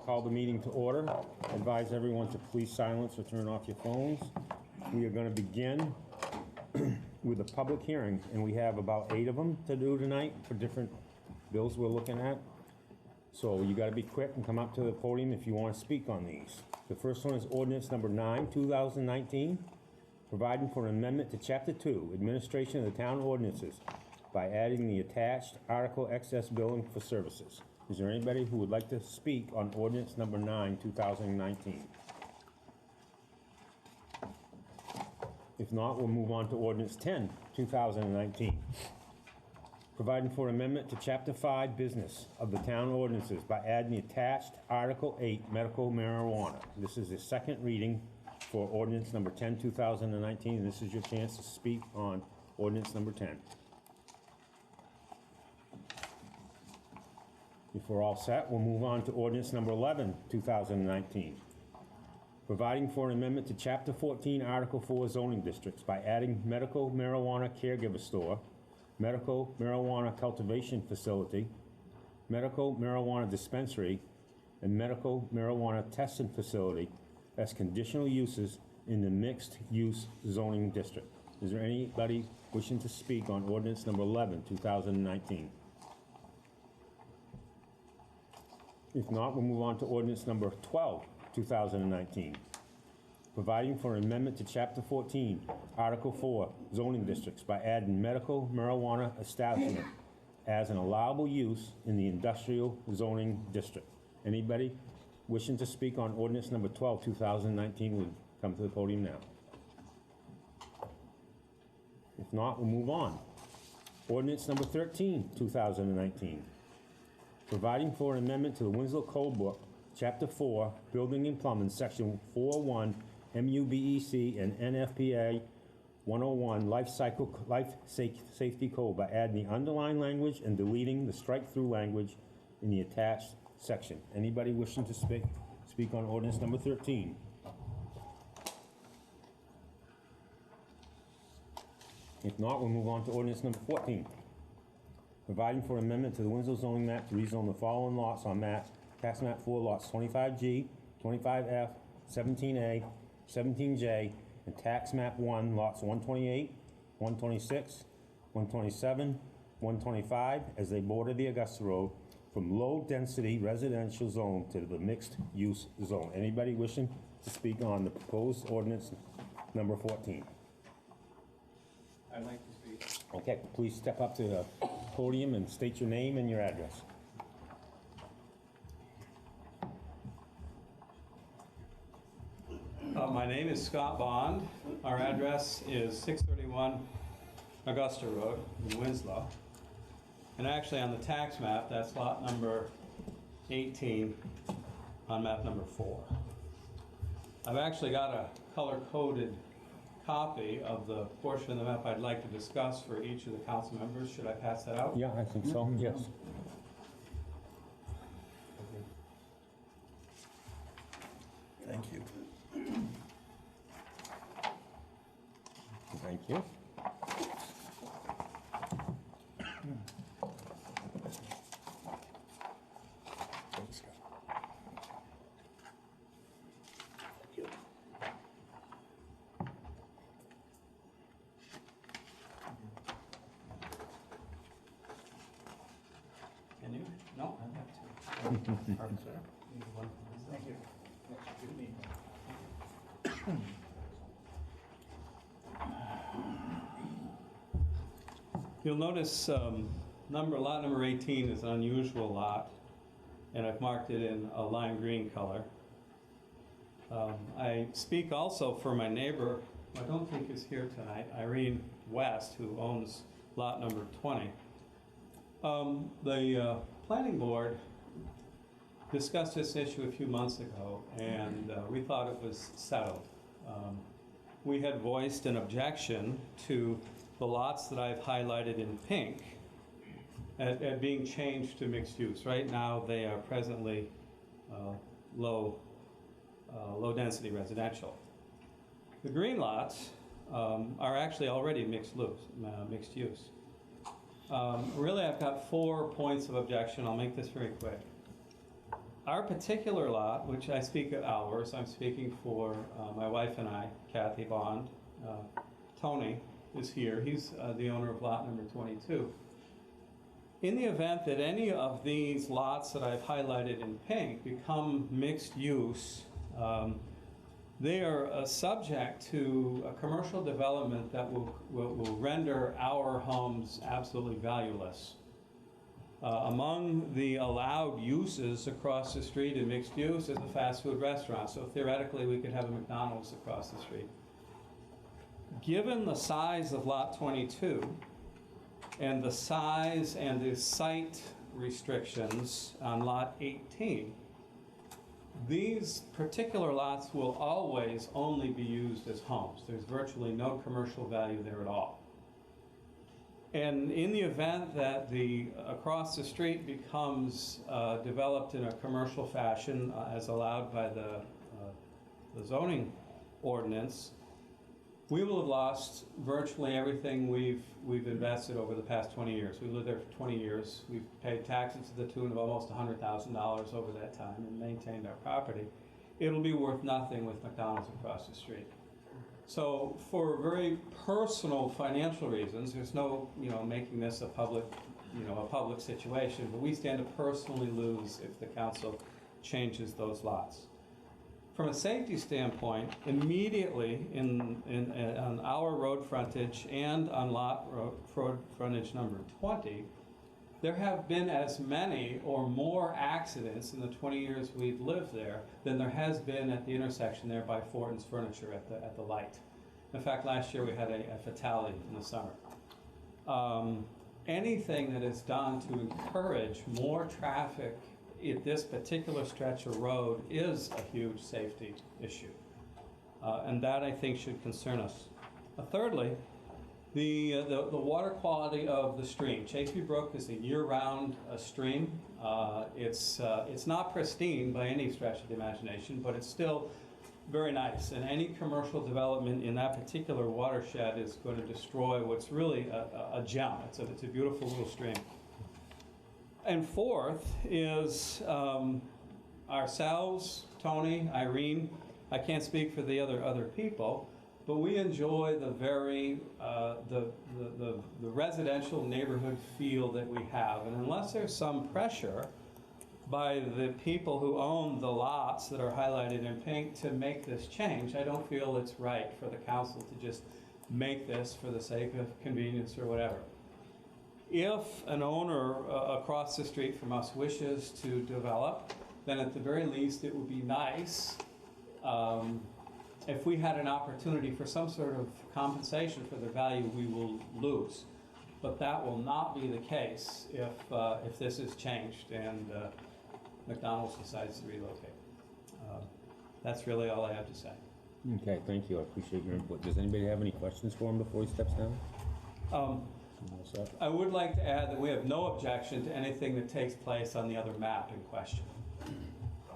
Call the meeting to order. Advise everyone to please silence or turn off your phones. We are going to begin with a public hearing, and we have about 8 of them to do tonight for different bills we're looking at. So you got to be quick and come up to the podium if you want to speak on these. The first one is ordinance number 9, 2019, providing for an amendment to Chapter 2, Administration of the Town Ordinances, by adding the attached Article Excess Billing for Services. Is there anybody who would like to speak on ordinance number 9, 2019? If not, we'll move on to ordinance 10, 2019. Providing for amendment to Chapter 5, Business of the Town Ordinances by adding the attached Article 8, Medical Marijuana. This is the second reading for ordinance number 10, 2019, and this is your chance to speak on ordinance number 10. If we're all set, we'll move on to ordinance number 11, 2019. Providing for an amendment to Chapter 14, Article 4 zoning districts by adding medical marijuana caregiver store, medical marijuana cultivation facility, medical marijuana dispensary, and medical marijuana testing facility as conditional uses in the mixed-use zoning district. Is there anybody wishing to speak on ordinance number 11, 2019? If not, we'll move on to ordinance number 12, 2019. Providing for an amendment to Chapter 14, Article 4, zoning districts by adding medical marijuana establishment as an allowable use in the industrial zoning district. Anybody wishing to speak on ordinance number 12, 2019 would come to the podium now. If not, we'll move on. Ordinance number 13, 2019. Providing for an amendment to the Winslow Code Book, Chapter 4, Building and Plumbing, Section 401, MUBEC, and NFPA 101, Life Safety Code by adding the underlined language and deleting the strike-through language in the attached section. Anybody wishing to speak on ordinance number 13? If not, we'll move on to ordinance number 14. Providing for amendment to the Winslow zoning map to rezone the following lots on tax map 4 lots 25G, 25F, 17A, 17J, and tax map 1 lots 128, 126, 127, 125 as they border the Augusta Road from low density residential zone to the mixed use zone. Anybody wishing to speak on the proposed ordinance number 14? I'd like to speak. Okay, please step up to the podium and state your name and your address. My name is Scott Bond. Our address is 631 Augusta Road in Winslow. And actually on the tax map, that's lot number 18 on map number 4. I've actually got a color-coded copy of the portion of the map I'd like to discuss for each of the council members. Should I pass that out? Yeah, I think so, yes. Thank you. Thank you. Thanks, Scott. Thank you. Can you? No, I'd like to. Pardon, sir. Thank you. You'll notice lot number 18 is an unusual lot, and I've marked it in a lime green color. I speak also for my neighbor, who I don't think is here tonight, Irene West, who owns lot number 20. The planning board discussed this issue a few months ago, and we thought it was settled. We had voiced an objection to the lots that I've highlighted in pink at being changed to mixed use. Right now, they are presently low density residential. The green lots are actually already mixed use. Really, I've got 4 points of objection. I'll make this very quick. Our particular lot, which I speak of ours, I'm speaking for my wife and I, Kathy Bond. Tony is here. He's the owner of lot number 22. In the event that any of these lots that I've highlighted in pink become mixed use, they are subject to a commercial development that will render our homes absolutely valueless. Among the allowed uses across the street in mixed use is a fast food restaurant, so theoretically we could have a McDonald's across the street. Given the size of lot 22 and the size and the site restrictions on lot 18, these particular lots will always only be used as homes. There's virtually no commercial value there at all. And in the event that the across the street becomes developed in a commercial fashion as allowed by the zoning ordinance, we will have lost virtually everything we've invested over the past 20 years. We lived there for 20 years. We've paid taxes to the tune of almost $100,000 over that time and maintained our property. It'll be worth nothing with McDonald's across the street. So for very personal financial reasons, there's no, making this a public situation, but we stand to personally lose if the council changes those lots. From a safety standpoint, immediately on our road frontage and on road frontage number 20, there have been as many or more accidents in the 20 years we've lived there than there has been at the intersection there by Fortin's Furniture at the light. In fact, last year we had a fatality in the summer. Anything that is done to encourage more traffic at this particular stretch of road is a huge safety issue. And that, I think, should concern us. Thirdly, the water quality of the stream. Chafee Brook is a year-round stream. It's not pristine by any stretch of the imagination, but it's still very nice. And any commercial development in that particular watershed is going to destroy what's really a gem. It's a beautiful little stream. And fourth is ourselves, Tony, Irene. I can't speak for the other people, but we enjoy the very the residential neighborhood feel that we have. And unless there's some pressure by the people who own the lots that are highlighted in pink to make this change, I don't feel it's right for the council to just make this for the sake of convenience or whatever. If an owner across the street from us wishes to develop, then at the very least it would be nice if we had an opportunity for some sort of compensation for the value we will lose. But that will not be the case if this is changed and McDonald's decides to relocate. That's really all I have to say. Okay, thank you. I appreciate your input. Does anybody have any questions for him before he steps down? I would like to add that we have no objection to anything that takes place on the other map in question.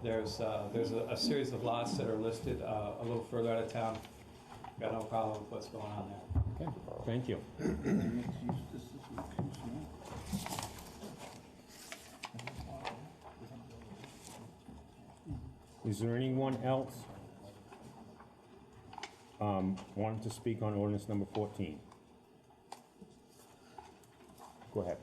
There's a series of lots that are listed a little further out of town. Got no problem with what's going on there. Okay, thank you. Is there anyone else wanting to speak on ordinance number 14? Go ahead.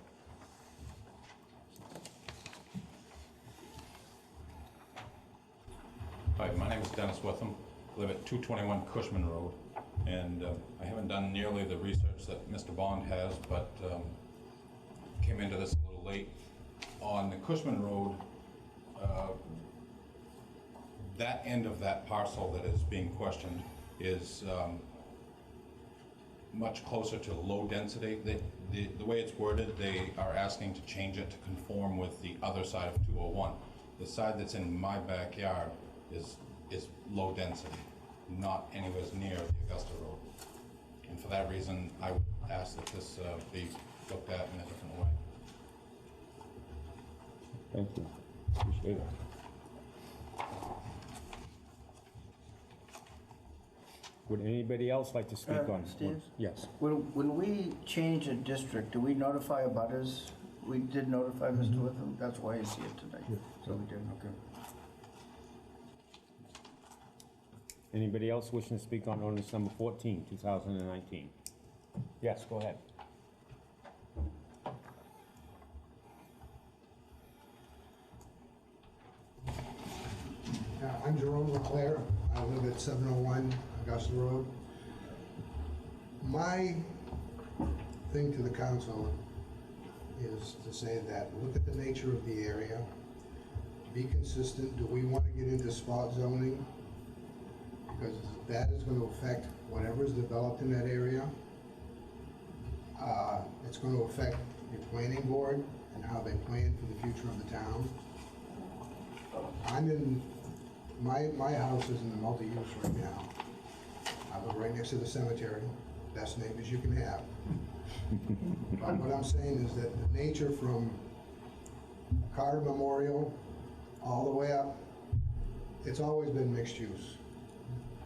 Hi, my name is Dennis Witham. I live at 221 Cushman Road, and I haven't done nearly the research that Mr. Bond has, but came into this a little late. On the Cushman Road, that end of that parcel that is being questioned is much closer to low density. The way it's worded, they are asking to change it to conform with the other side of 201. The side that's in my backyard is low density, not anywhere near the Augusta Road. And for that reason, I would ask that this be looked at in a different way. Thank you. Appreciate it. Would anybody else like to speak on? Steve? Yes. When we change a district, do we notify abutters? We did notify Mr. Witham, that's why he's here tonight. So we did, okay. Anybody else wishing to speak on ordinance number 14, 2019? Yes, go ahead. I'm Jerome Leclerc. I live at 701 Augusta Road. My thing to the council is to say that look at the nature of the area, be consistent. Do we want to get into spot zoning? Because that is going to affect whatever is developed in that area. It's going to affect your planning board and how they plan for the future of the town. My house is in the multi-use right now. I live right next to the cemetery, best neighbors you can have. But what I'm saying is that the nature from Carter Memorial all the way up, it's always been mixed use.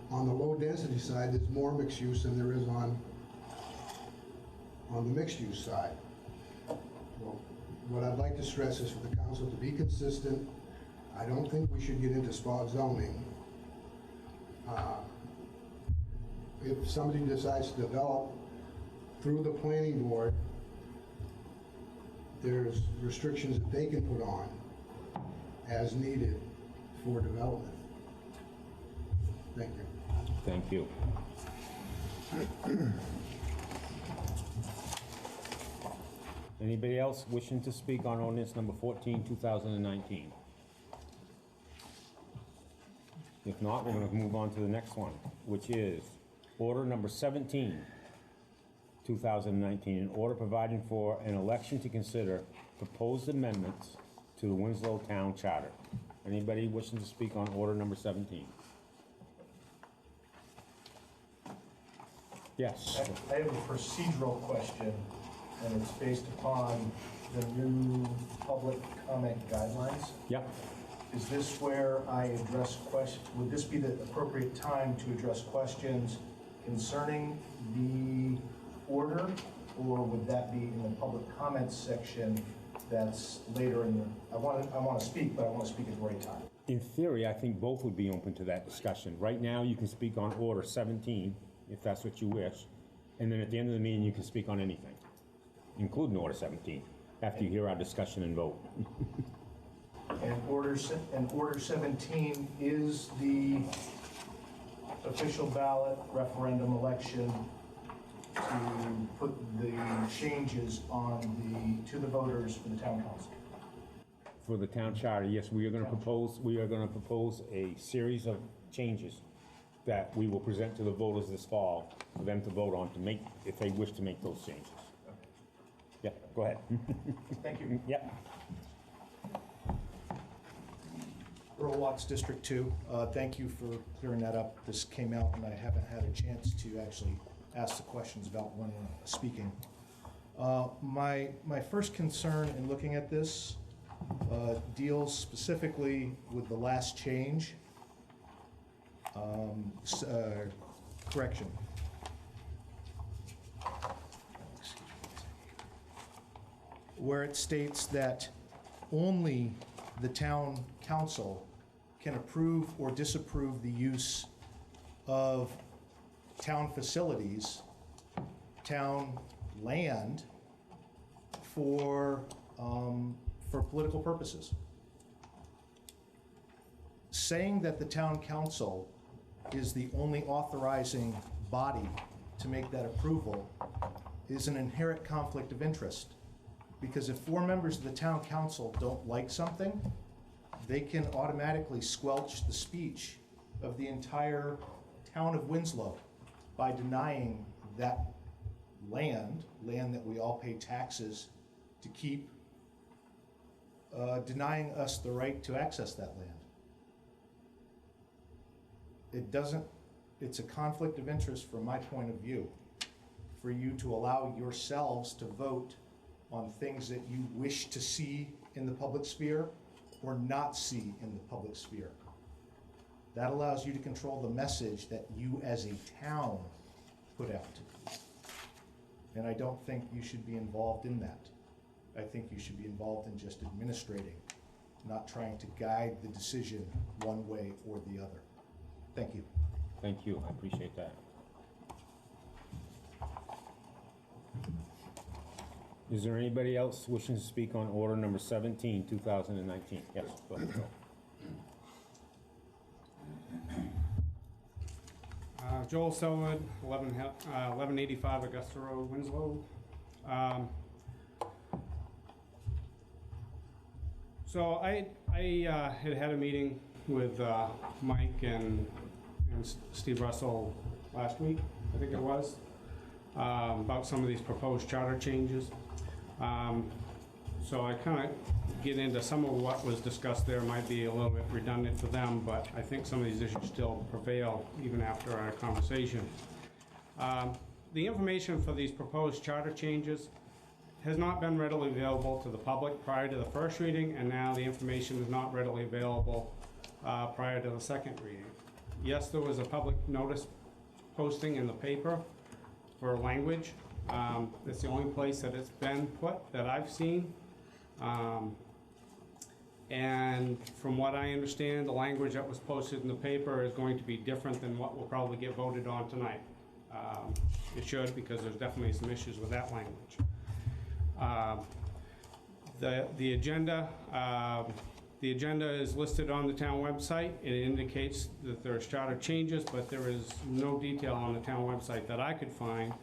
On the low density side, there's more mixed use than there is on the mixed use side. Well, what I'd like to stress is for the council to be consistent. I don't think we should get into spot zoning. If somebody decides to develop through the planning board, there's restrictions that they can put on as needed for development. Thank you. Thank you. Anybody else wishing to speak on ordinance number 14, 2019? If not, we're going to move on to the next one, which is order number 17, 2019, an order providing for an election to consider proposed amendments to the Winslow Town Charter. Anybody wishing to speak on order number 17? Yes. I have a procedural question, and it's based upon the new public comment guidelines. Yep. Is this where I address questions? Would this be the appropriate time to address questions concerning the order, or would that be in the public comments section that's later in the, I want to speak, but I want to speak at the right time. In theory, I think both would be open to that discussion. Right now, you can speak on order 17, if that's what you wish, and then at the end of the meeting, you can speak on anything, including order 17, after you hear our discussion and vote. And order 17 is the official ballot referendum election to put the changes to the voters for the town council. For the town charter, yes, we are going to propose a series of changes that we will present to the voters this fall for them to vote on to make, if they wish to make those changes. Yeah, go ahead. Thank you. Yep. Earl Watts, District 2. Thank you for clearing that up. This came out and I haven't had a chance to actually ask the questions about when speaking. My first concern in looking at this deals specifically with the last change. Correction. Where it states that only the town council can approve or disapprove the use of town facilities, town land for political purposes. Saying that the town council is the only authorizing body to make that approval is an inherent conflict of interest. Because if 4 members of the town council don't like something, they can automatically squelch the speech of the entire town of Winslow by denying that land that we all pay taxes to keep, denying us the right to access that land. It's a conflict of interest from my point of view, for you to allow yourselves to vote on things that you wish to see in the public sphere or not see in the public sphere. That allows you to control the message that you as a town put out. And I don't think you should be involved in that. I think you should be involved in just administrating, not trying to guide the decision one way or the other. Thank you. Thank you, I appreciate that. Is there anybody else wishing to speak on order number 17, 2019? Yes, go ahead, Bill. Joel Selwood, 1185 Augusta Road, Winslow. So I had a meeting with Mike and Steve Russell last week, I think it was, about some of these proposed charter changes. So I kind of get into some of what was discussed there. Might be a little bit redundant for them, but I think some of these issues still prevail even after our conversation. The information for these proposed charter changes has not been readily available to the public prior to the first reading, and now the information is not readily available prior to the second reading. Yes, there was a public notice posting in the paper for language. It's the only place that it's been put that I've seen. And from what I understand, the language that was posted in the paper is going to be different than what will probably get voted on tonight. It should, because there's definitely some issues with that language. The agenda is listed on the town website. It indicates that there's charter changes, but there is no detail on the town website that I could find.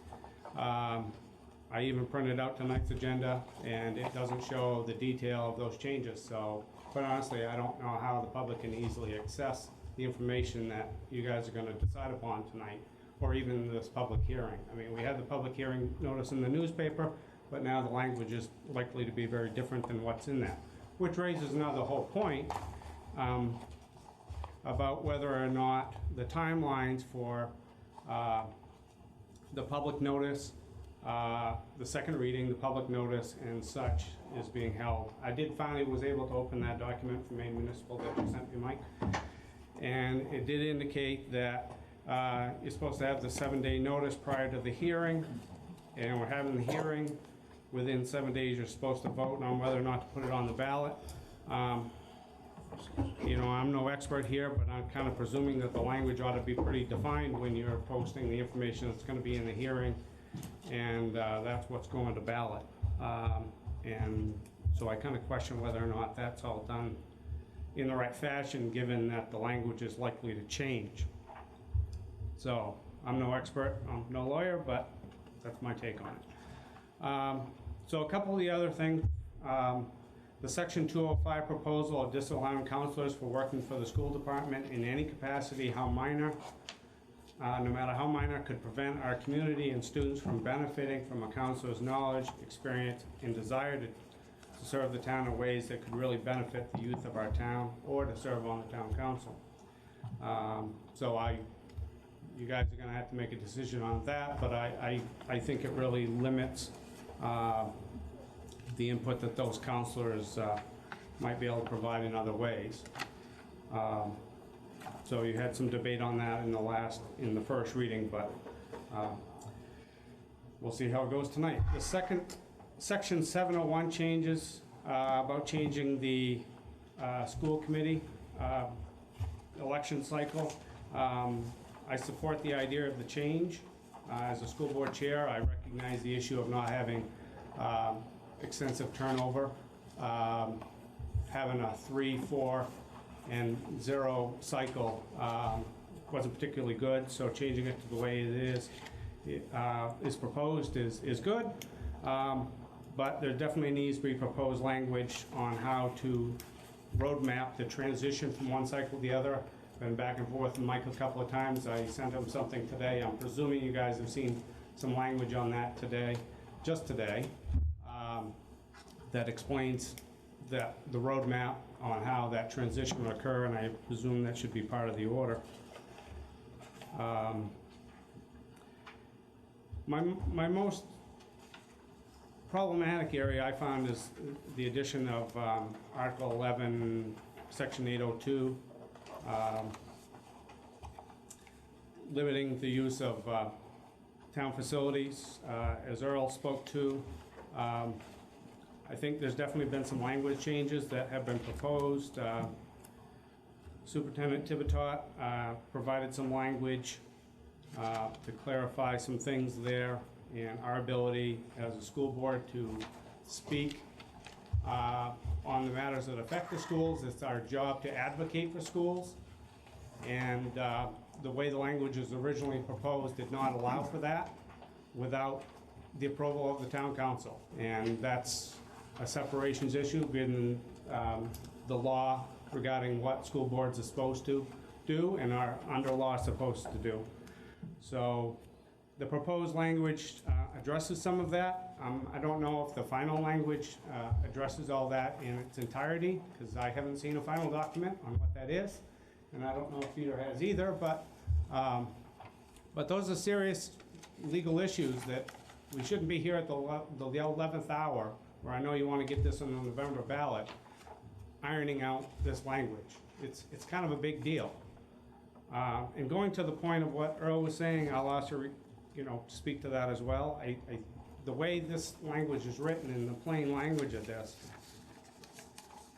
I even printed out tonight's agenda, and it doesn't show the detail of those changes. So, quite honestly, I don't know how the public can easily access the information that you guys are going to decide upon tonight, or even this public hearing. I mean, we had the public hearing notice in the newspaper, but now the language is likely to be very different than what's in that, which raises another whole point about whether or not the timelines for the public notice, the second reading, the public notice, and such is being held. I finally was able to open that document from Maine Municipal that you sent me, Mike, and it did indicate that you're supposed to have the 7-day notice prior to the hearing, and we're having the hearing. Within 7 days, you're supposed to vote on whether or not to put it on the ballot. You know, I'm no expert here, but I'm kind of presuming that the language ought to be pretty defined when you're posting the information that's going to be in the hearing, and that's what's going to ballot. And so I kind of question whether or not that's all done in the right fashion, given that the language is likely to change. So I'm no expert, I'm no lawyer, but that's my take on it. So a couple of the other things, the Section 205 proposal of disallowing counselors for working for the school department in any capacity, how minor, no matter how minor, could prevent our community and students from benefiting from a counselor's knowledge, experience, and desire to serve the town in ways that could really benefit the youth of our town, or to serve on the town council. You guys are gonna have to make a decision on that, but I think it really limits the input that those counselors might be able to provide in other ways. So you had some debate on that in the first reading, but we'll see how it goes tonight. The second, Section 701 changes about changing the school committee election cycle. I support the idea of the change. As a school board chair, I recognize the issue of not having extensive turnover. Having a 3, 4, and 0 cycle wasn't particularly good, so changing it to the way it is proposed is good. But there definitely needs to be proposed language on how to roadmap the transition from one cycle to the other. Been back and forth with Mike a couple of times. I sent him something today. I'm presuming you guys have seen some language on that today, just today, that explains the roadmap on how that transition will occur, and I presume that should be part of the order. My most problematic area I found is the addition of Article 11, Section 802, limiting the use of town facilities, as Earl spoke to. I think there's definitely been some language changes that have been proposed. Superintendent Tivitot provided some language to clarify some things there and our ability as a school board to speak on the matters that affect the schools. It's our job to advocate for schools. And the way the language was originally proposed did not allow for that without the approval of the town council. And that's a separations issue given the law regarding what school boards are supposed to do and are under law supposed to do. So the proposed language addresses some of that. I don't know if the final language addresses all that in its entirety, because I haven't seen a final document on what that is, and I don't know if Peter has either, but those are serious legal issues that we shouldn't be here at the 11th hour, where I know you want to get this on the November ballot, ironing out this language. It's kind of a big deal. And going to the point of what Earl was saying, I'll also, speak to that as well. The way this language is written in the plain language of this,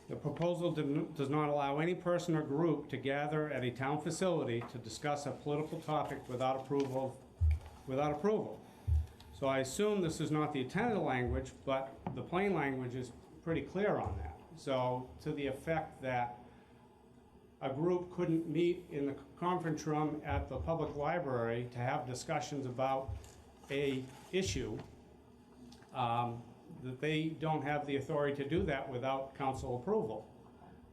the proposal does not allow any person or group to gather at a town facility to discuss a political topic without approval. So I assume this is not the intended language, but the plain language is pretty clear on that. So to the effect that a group couldn't meet in the conference room at the public library to have discussions about a issue, that they don't have the authority to do that without council approval.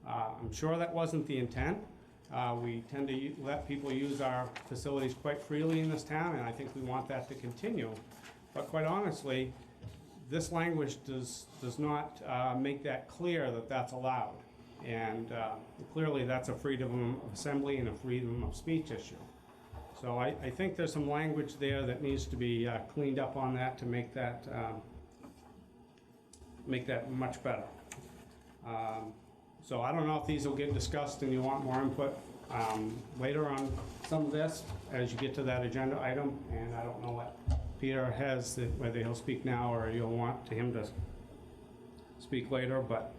I'm sure that wasn't the intent. We tend to let people use our facilities quite freely in this town, and I think we want that to continue. But quite honestly, this language does not make that clear that that's allowed. And clearly that's a freedom of assembly and a freedom of speech issue. So I think there's some language there that needs to be cleaned up on that to make that much better. So I don't know if these will get discussed and you want more input later on some of this as you get to that agenda item. And I don't know what Peter has, whether he'll speak now or you'll want him to speak later, but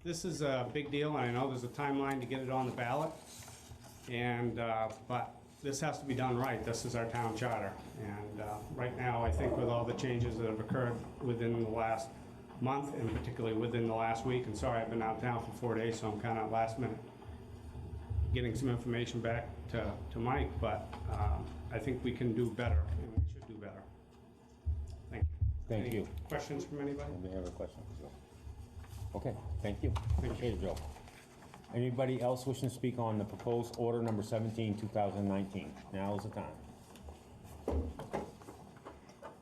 this is a big deal, and I know there's a timeline to get it on the ballot, and but this has to be done right. This is our town charter, and right now I think with all the changes that have occurred within the last month, and particularly within the last week, and sorry I've been out of town for 4 days, so I'm kind of last minute getting some information back to Mike, but I think we can do better, and we should do better. Thank you. Thank you. Questions from anybody? Anybody have a question? Okay, thank you. Appreciate it, Joe. Anybody else wishing to speak on the proposed order number 17, 2019? Now is the time.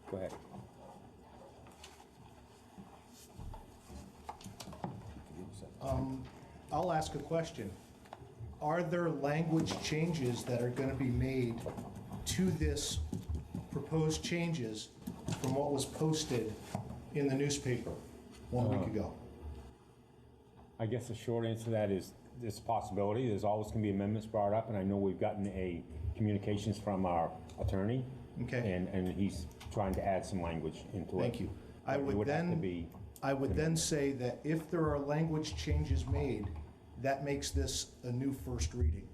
Go ahead. I'll ask a question. Are there language changes that are going to be made to this proposed changes from what was posted in the newspaper 1 week ago? I guess the short answer to that is there's a possibility. There's always going to be amendments brought up, and I know we've gotten a communications from our attorney. Okay. And he's trying to add some language into it. Thank you. But it would have to be. I would then say that if there are language changes made, that makes this a new first reading,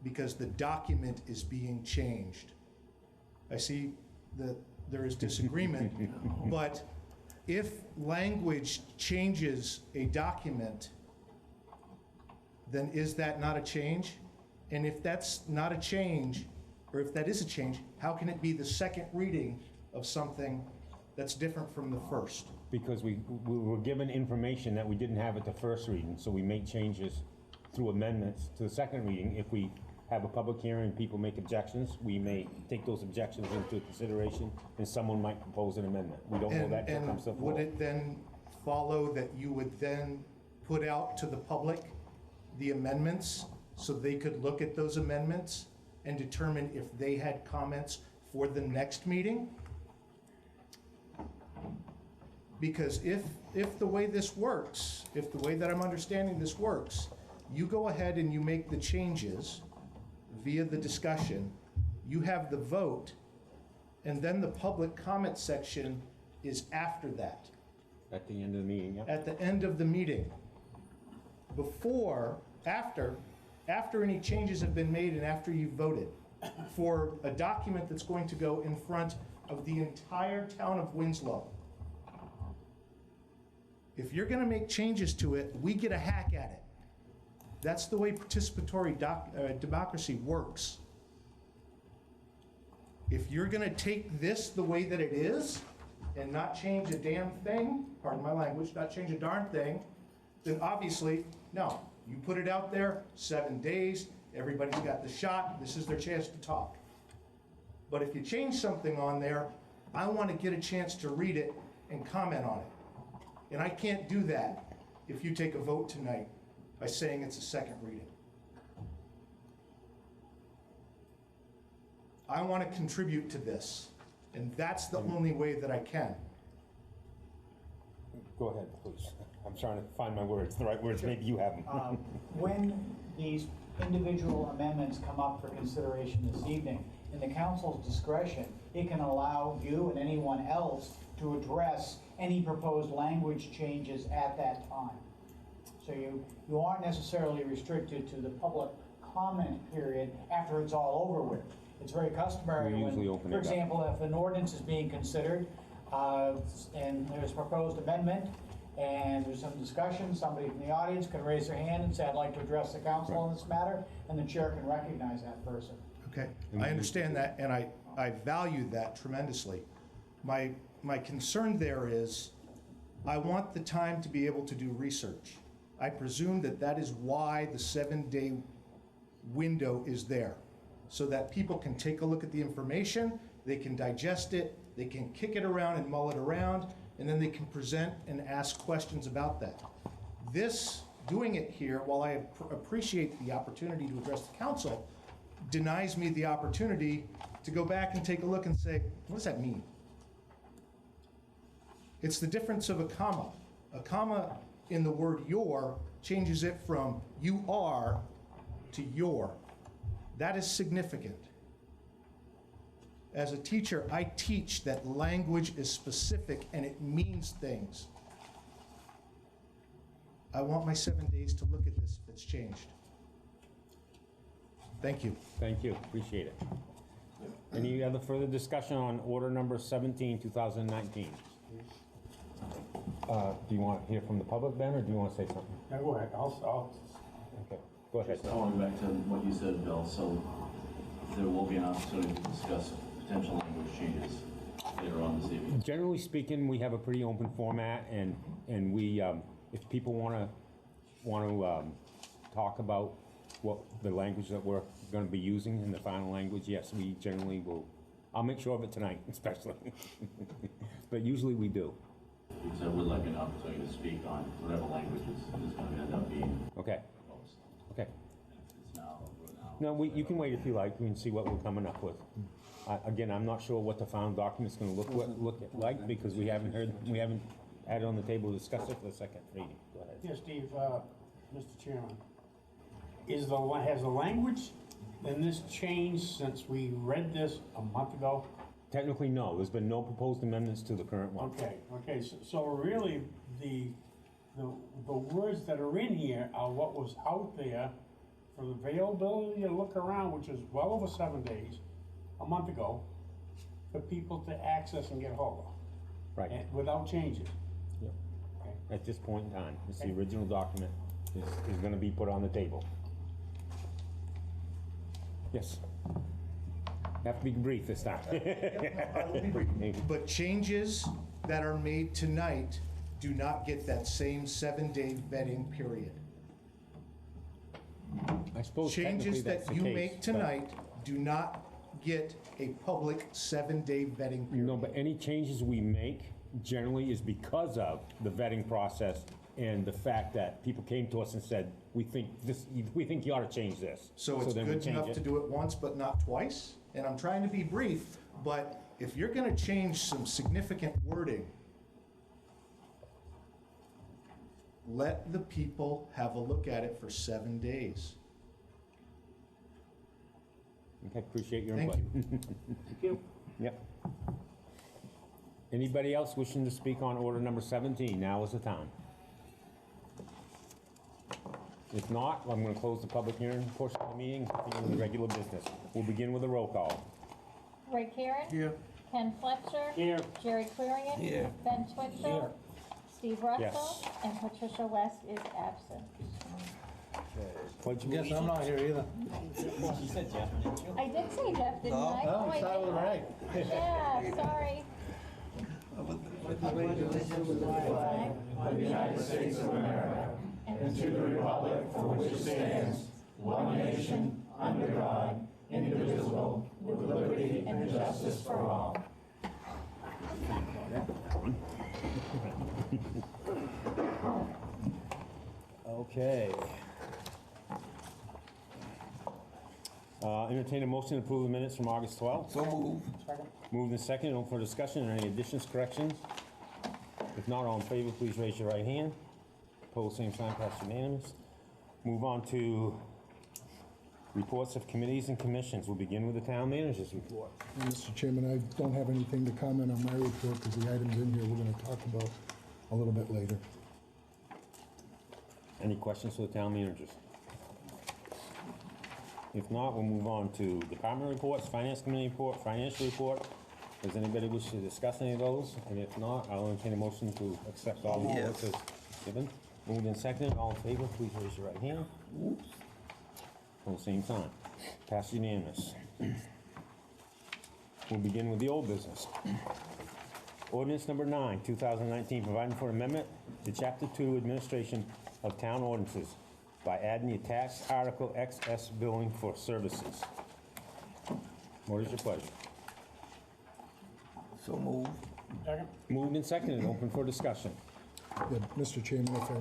because the document is being changed. I see that there is disagreement, but if language changes a document, then is that not a change? And if that's not a change, or if that is a change, how can it be the second reading of something that's different from the first? Because we were given information that we didn't have at the first reading, so we make changes through amendments to the second reading. If we have a public hearing and people make objections, we may take those objections into consideration, and someone might propose an amendment. We don't know that until it comes to the floor. Would it then follow that you would then put out to the public the amendments so they could look at those amendments and determine if they had comments for the next meeting? Because if the way this works, if the way that I'm understanding this works, you go ahead and you make the changes via the discussion, you have the vote, and then the public comment section is after that. At the end of the meeting, yeah. At the end of the meeting. before, after any changes have been made and after you've voted, for a document that's going to go in front of the entire town of Winslow. If you're gonna make changes to it, we get a hack at it. That's the way participatory democracy works. If you're gonna take this the way that it is and not change a damn thing, pardon my language, not change a darn thing, then obviously, no. You put it out there, 7 days, everybody's got the shot, this is their chance to talk. But if you change something on there, I want to get a chance to read it and comment on it. And I can't do that if you take a vote tonight by saying it's a second reading. I want to contribute to this, and that's the only way that I can. Go ahead, please. I'm trying to find my words, the right words, maybe you have them. When these individual amendments come up for consideration this evening, in the council's discretion, it can allow you and anyone else to address any proposed language changes at that time. So you aren't necessarily restricted to the public comment period after it's all over with. It's very customary We usually when, open for it up. example, if an ordinance is being considered, and there's a proposed amendment, and there's some discussion, somebody from the audience can raise their hand and say, I'd like to address the council on this matter, and the chair can recognize that person. Okay, I understand that, and I value that tremendously. My concern there is, I want the time to be able to do research. I presume that that is why the 7-day window is there, so that people can take a look at the information, they can digest it, they can kick it around and mull it around, and then they can present and ask questions about that. This, doing it here, while I appreciate the opportunity to address the council, denies me the opportunity to go back and take a look and say, what does that mean? It's the difference of a comma. A comma in the word your changes it from you are to your. That is significant. As a teacher, I teach that language is specific and it means things. I want my 7 days to look at this if it's changed. Thank you. Thank you, appreciate it. Any other further discussion on order number 17, 2019? Do you want to hear from the public, Ben, or do you want to say something? Yeah, go ahead, Okay, go ahead. I want to go back to what you said, Bill, so there will be an opportunity to discuss potential language changes later on this evening. Generally speaking, we have a pretty open format, and we, if people want to talk about what the language that we're going to be using in the final language, yes, we generally will. I'll make sure of it tonight, especially. But usually we do. Because I would like an opportunity to speak on whatever language is going to end up being Okay, proposed. okay. It's now. No, you can wait if you like. We can see what we're coming up with. Again, I'm not sure what the final document's going to look like, because we haven't had it on the table to discuss it for the second reading. Go ahead. Yeah, Steve, Mr. Chairman, has the language in this changed since we read this a month ago? Technically, no. There's been no proposed amendments to the current one. Okay, so really, the words that are in here are what was out there for the availability to look around, which is well over 7 days, a month ago, for people to access and get hold of. Right. And without changes. Yeah. Okay. At this point in time, it's the original document is going to be put on the table. Yes. Have to be brief this time. But changes that are made tonight do not get that same 7-day vetting period. I suppose technically Changes that's that the you case, make but- tonight do not get a public 7-day vetting period. No, but any changes we make generally is because of the vetting process and the fact that people came to us and said, we think you ought to change this. So it's then we good change enough it. to do it once but not twice? And I'm trying to be brief, but if you're gonna change some significant wording, let the people have a look at it for 7 days. Okay, appreciate your Thank input. Thank you. Yep. Anybody else wishing to speak on order number 17? Now is the time. If not, I'm gonna close the public hearing portion of the meeting, continue with the regular business. We'll begin with a roll call. Ray Karen. Here. Ken Fletcher. Here. Jerry Clarion. Here. Ben Twitchell. Steve Russell. Yes. And Patricia West is absent. Pledge of Guess I'm not here either. I did say Jeff, didn't I? Oh, I that was did. right. Yeah, sorry. And to the republic for which it stands, one nation, under God, indivisible, with liberty and justice for all. Okay. Entertain a motion to approve the minutes from August 12th. So move. Moved and seconded, open for discussion, any additions, corrections? If not, all in favor, please raise your right hand. Opposed, same sign, passed unanimous. Move on to reports of committees and commissions. We'll begin with the town manager's report. Mr. Chairman, I don't have anything to comment on my report because the items in here we're going to talk about a little bit later. Any questions for the town managers? If not, we'll move on to department reports, finance committee report, financial report. Does anybody wish to discuss any of those? And if not, I'll entertain a motion to accept all the reports as given. Moved and seconded, all in favor, please raise your right hand. All same sign. Passed unanimous. We'll begin with the old business. Ordinance number 9, 2019, providing for amendment to Chapter 2 Administration of Town Ordinances by adding the attached Article XS Billing for Services. What is your pleasure? So move. Second. Moved and seconded, open for discussion. Yeah, Mr. Chairman, if I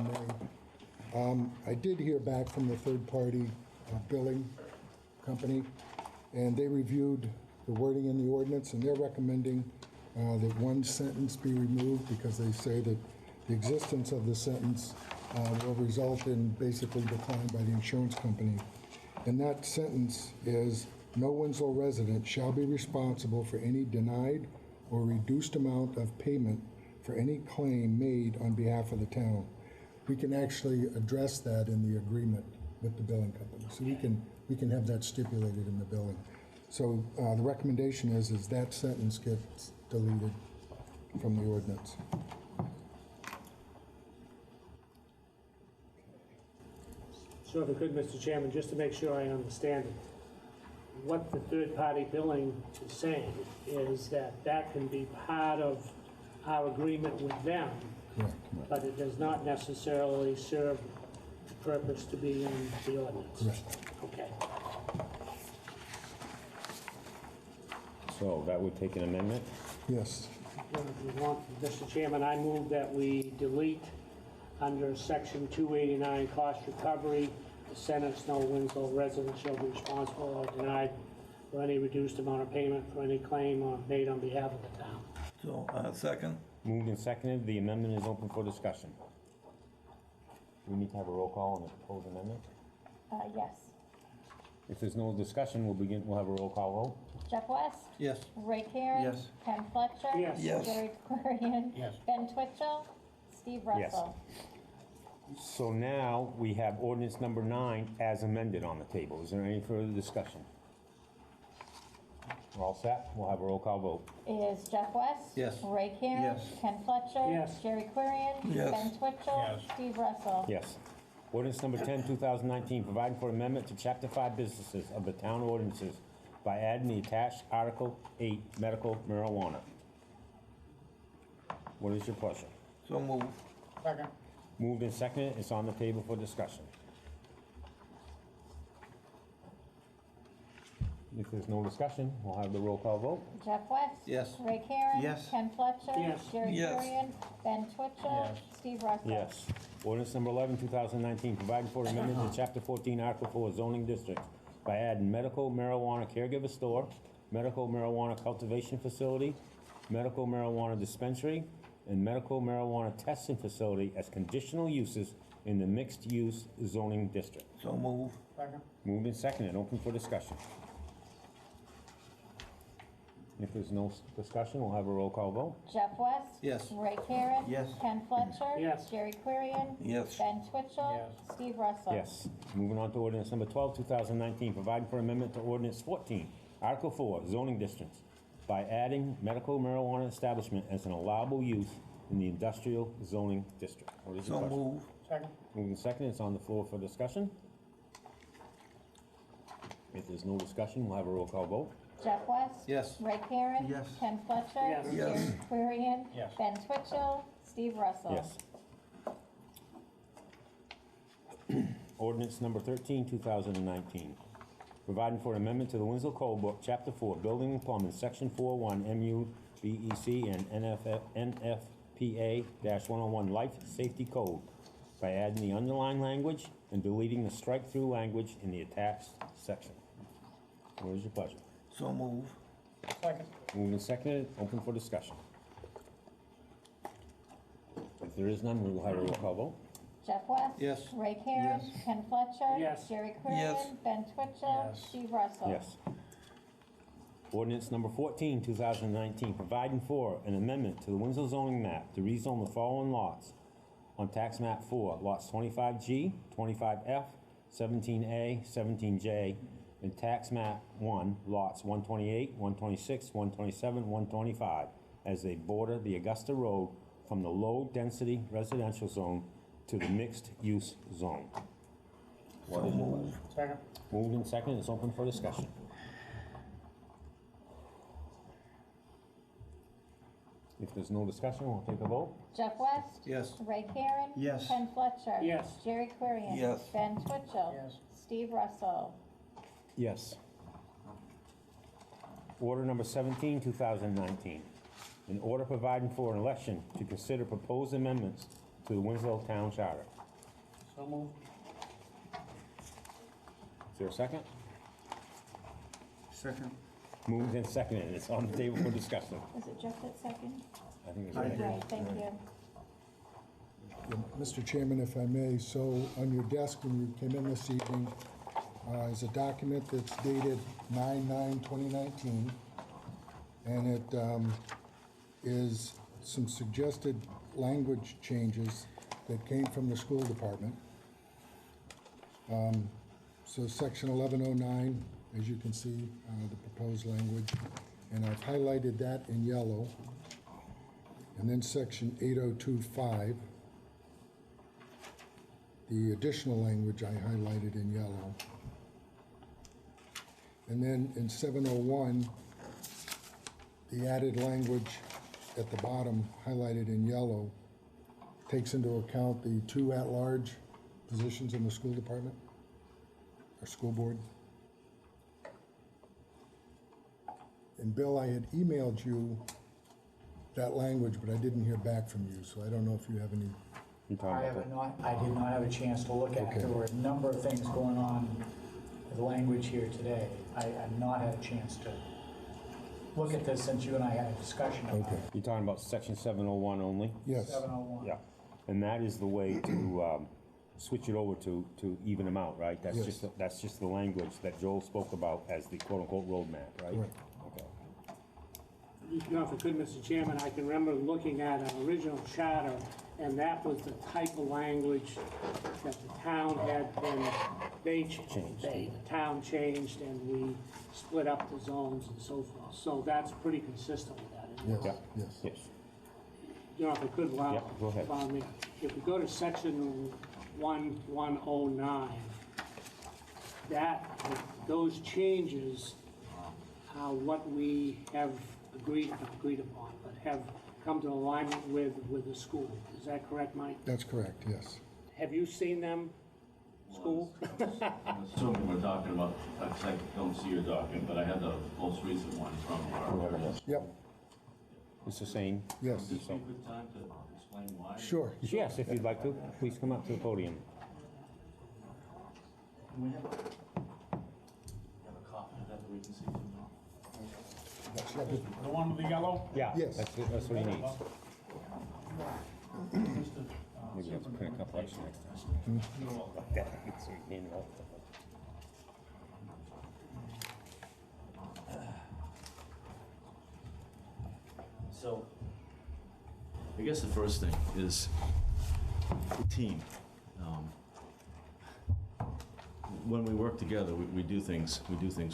may, I did hear back from the third-party billing company, and they reviewed the wording in the ordinance, and they're recommending that one sentence be removed because they say that the existence of the sentence will result in basically decline by the insurance company. And that sentence is, no Winslow resident shall be responsible for any denied or reduced amount of payment for any claim made on behalf of the town. We can actually address that in the agreement with the billing company. So we can have that stipulated in the billing. So the recommendation is that sentence gets deleted from the ordinance. So if I could, Mr. Chairman, just to make sure I understand it, what the third-party billing is saying is that can be part of our agreement with them, Correct. but it does not necessarily serve the purpose to be in the ordinance. Correct. Okay. So that would take an amendment. Yes. If you want, Mr. Chairman, I move that we delete under section 289 cost recovery, the sentence, no Winslow resident shall be responsible or denied for any reduced amount of payment for any claim made on behalf of the town. So, second. Moved and seconded, the amendment is open for discussion. We need to have a roll call on the proposed amendment. Yes. If there's no discussion, we'll have a roll call Jeff West. Yes. Ray Karen. Yes. Ken Fletcher. Yes. Yes. Jerry Clarion. Yes. Ben Twitchell. Steve Yes. Russell. vote. So now we have ordinance number 9 as amended on the table. Is there any further discussion? We're all set? We'll have a roll call vote. Is Jeff West. Yes. Ray Karen. Yes. Ken Fletcher. Yes. Jerry Clarion. Yes. Ben Twitchell. Yes. Steve Russell. Yes. Ordinance number 10, 2019, providing for amendment to Chapter 5 businesses of the town ordinances by adding the attached Article 8 medical marijuana. What is your pleasure? So move. Second. Moved and seconded, it's on the table for discussion. If there's no discussion, we'll have the roll call vote. Jeff West. Yes. Ray Karen. Yes. Ken Fletcher. Yes. Jerry Yes. Clarion. Ben Twitchell. Yes. Steve Russell. Yes. Ordinance number 11, 2019, providing for amendment to Chapter 14, Article 4 zoning districts by adding medical marijuana caregiver store, medical marijuana cultivation facility, medical marijuana dispensary, and medical marijuana testing facility as conditional uses in the mixed-use zoning district. So move. Second. Moved and seconded, open for discussion. If there's no discussion, we'll have a roll call vote. Jeff West? Yes. Ray Karen? Yes. Ken Fletcher? Yes. Jerry Querian? Yes. Ben Twitchell? Yes. Steve Russell? Yes. Moving on to ordinance number 12, 2019, providing for amendment to ordinance 14, Article 4, zoning districts, by adding medical marijuana establishment as an allowable use in the industrial zoning district. What is your So question? move. Second. Moving second, it's on the floor for discussion. If there's no discussion, we'll have a roll call vote. Jeff West? Yes. Ray Karen? Yes. Ken Fletcher? Yes. Yes. Jerry Querian? Yes. Ben Twitchell? Steve Russell? Yes. Ordinance number 13, 2019, providing for amendment to the Winslow Code Book, Chapter 4, Building and Plumbing, Section 401, MU-BEC, and NFPA-101 Life Safety Code, by adding the underlined language and deleting the strike-through language in the attached section. What is your pleasure? So move. Second. Moving and seconded, open for discussion. If there is none, we will have a roll call vote. Jeff West? Yes. Ray Karen? Yes. Ken Fletcher? Yes. Jerry Querian? Yes. Ben Twitchell? Yes. Steve Russell? Yes. Ordinance number 14, 2019, providing for an amendment to the Winslow zoning map to rezone the following lots on tax map 4, lots 25G, 25F, 17A, 17J, and tax map 1, lots 128, 126, 127, 125, as they border the Augusta Road from the low-density residential zone to the mixed-use zone. What is your pleasure? Second. Moved and seconded, it's open for discussion. If there's no discussion, we'll take a vote. Jeff West? Yes. Ray Karen? Yes. Ken Fletcher? Yes. Jerry Querian? Yes. Ben Twitchell? Yes. Steve Russell? Yes. Order number 17, 2019. An order providing for an election to consider proposed amendments to the Winslow Town Charter. So moved. Is there a second? Second. Moved and seconded, it's on the table for discussion. Is it Jeff that second? I think it's I right. did. Right, thank you. Yeah, Mr. Chairman, if I may, so on your desk when you came in this evening is a document that's dated 9/9/2019, and it is some suggested language changes that came from the school department. So section 1109, as you can see, the proposed language, and I've highlighted that in yellow. And then section 8025, the additional language I highlighted in yellow. And then in 701, the added language at the bottom, highlighted in yellow, takes into account the 2 at-large positions in the school department, or school board. And Bill, I had emailed you that language, but I didn't hear back from you, so I don't know if you have any. You talking I about have not, I did not have a chance to look at it. Okay. There were a number of things going on with language here today. I have not had a chance to look at this since you and I had a discussion about Okay. it. You're talking about section 701 only? Yes. 701. Yeah. And that is the way to switch it over to even them out, right? That's Yes. that's just the language that Joel spoke about as the quote-unquote roadmap, right? Correct. Okay. You know, if I could, Mr. Chairman, I can remember looking at an original charter, and that was the type of language that the town had been, the town changed, and we split up the zones and so forth. So that's pretty consistent with that, isn't it? Yes, yes. Yes. You know, if I could, Yeah, go ahead. allow me, if we go to section 1109, those changes are what we have agreed upon, but have come to alignment with the school. Is that correct, Mike? That's correct, yes. Have you seen them, school? I'm assuming we're talking about, because I don't see your document, but I had the most recent one from our. Yep, It's the same. yes. Would this be a good time to explain why? Sure. Yes, if you'd like to, please come up to the podium. Can we have a copy of that we can see? The one with the yellow? Yeah, Yes. that's what he needs. Maybe let's print a couple extra next time. Like that, so we can know. So, I guess the first thing is the team. When we work together, we do things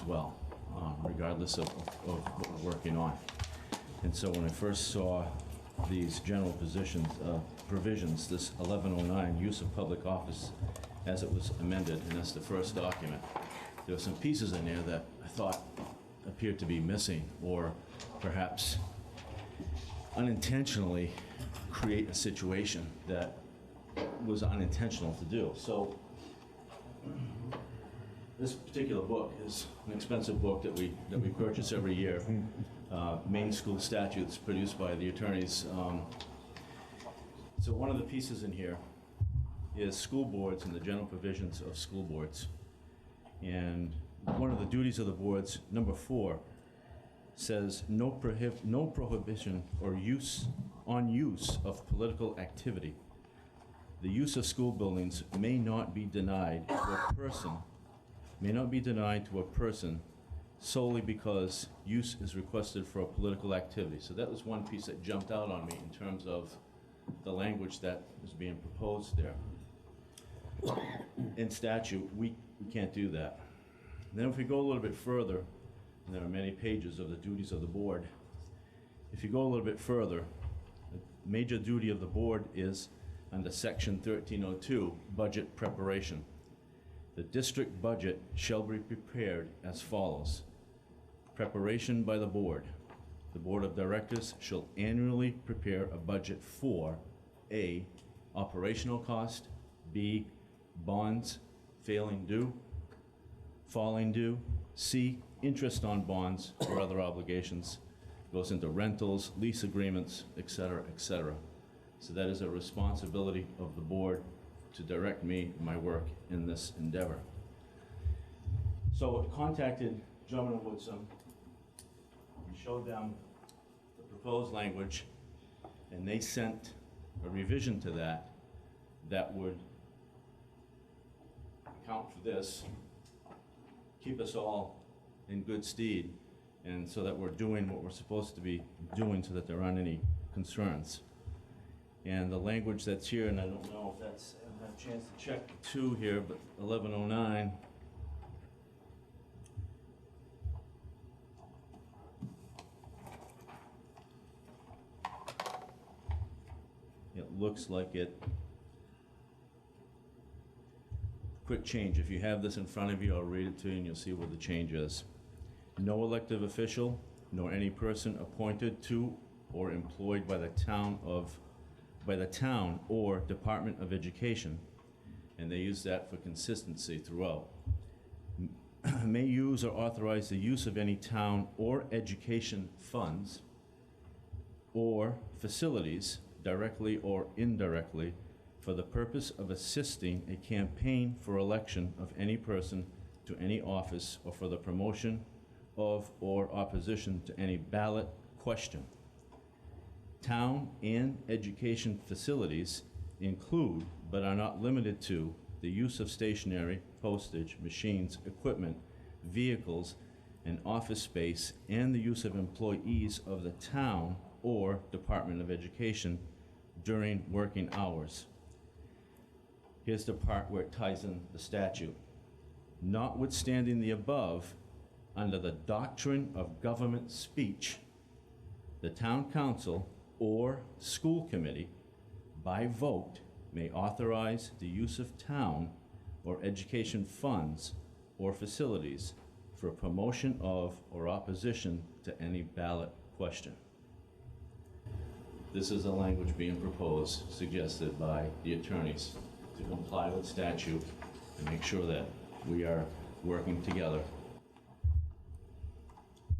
well, regardless of what we're working on. And so when I first saw these general provisions, this 1109, use of public office as it was amended, and that's the first document, there were some pieces in there that I thought appeared to be missing, or perhaps unintentionally create a situation that was unintentional to do. So this particular book is an expensive book that we purchase every year. Maine School Statutes, produced by the attorneys. So one of the pieces in here is school boards and the general provisions of school boards. And one of the duties of the boards, number 4, says no prohibition or use of political activity. The use of school buildings may not be denied to a person solely because use is requested for a political activity. So that was one piece that jumped out on me in terms of the language that is being proposed there. In statute, we can't do that. And then if we go a little bit further, and there are many pages of the duties of the board, if you go a little bit further, the major duty of the board is under section 1302, budget preparation. The district budget shall be prepared as follows. Preparation by the board. The board of directors shall annually prepare a budget for A, operational cost, B, bonds falling due, C, interest on bonds or other obligations, goes into rentals, lease agreements, et cetera, et cetera. So that is a responsibility of the board to direct me in my work in this endeavor. So I contacted Drummond and Woodson. We showed them the proposed language, and they sent a revision to that would account for this, keep us all in good stead, and so that we're doing what we're supposed to be doing so that there aren't any concerns. And the language that's here, and I don't know if that's, I haven't had a chance to check 2 here, but 1109. It looks like it. Quick change. If you have this in front of you, I'll read it to you and you'll see what the change is. No elective official, nor any person appointed to or employed by the town or Department of Education, and they use that for consistency throughout, may use or authorize the use of any town or education funds or facilities, directly or indirectly, for the purpose of assisting a campaign for election of any person to any office or for the promotion of or opposition to any ballot question. Town and education facilities include, but are not limited to, the use of stationery, postage, machines, equipment, vehicles, and office space, and the use of employees of the town or Department of Education during working hours. Here's the part where it ties in the statute. Notwithstanding the above, under the doctrine of government speech, the town council or school committee, by vote, may authorize the use of town or education funds or facilities for promotion of or opposition to any ballot question. This is the language being proposed, suggested by the attorneys, to comply with statute and make sure that we are working together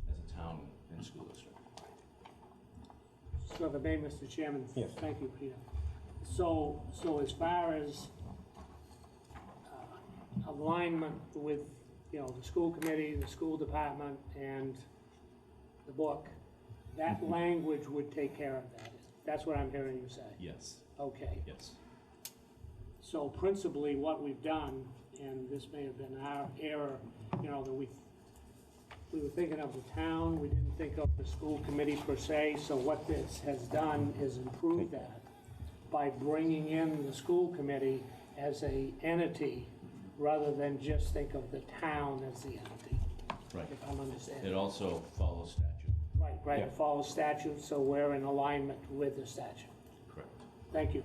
as a town and school district. So if I may, Mr. Chairman. Yes. Thank you, Peter. So as far as alignment with, the school committee, the school department, and the book, that language would take care of that. That's what I'm hearing you say? Yes. Okay. Yes. So principally, what we've done, and this may have been our error, that we we were thinking of the town, we didn't think of the school committee per se, so what this has done is improve that by bringing in the school committee as a entity, rather than just think of the town as the entity, Right. if I'm understanding. It also follows statute. Right, Yeah. it follows statute, so we're in alignment with the statute. Correct. Thank you.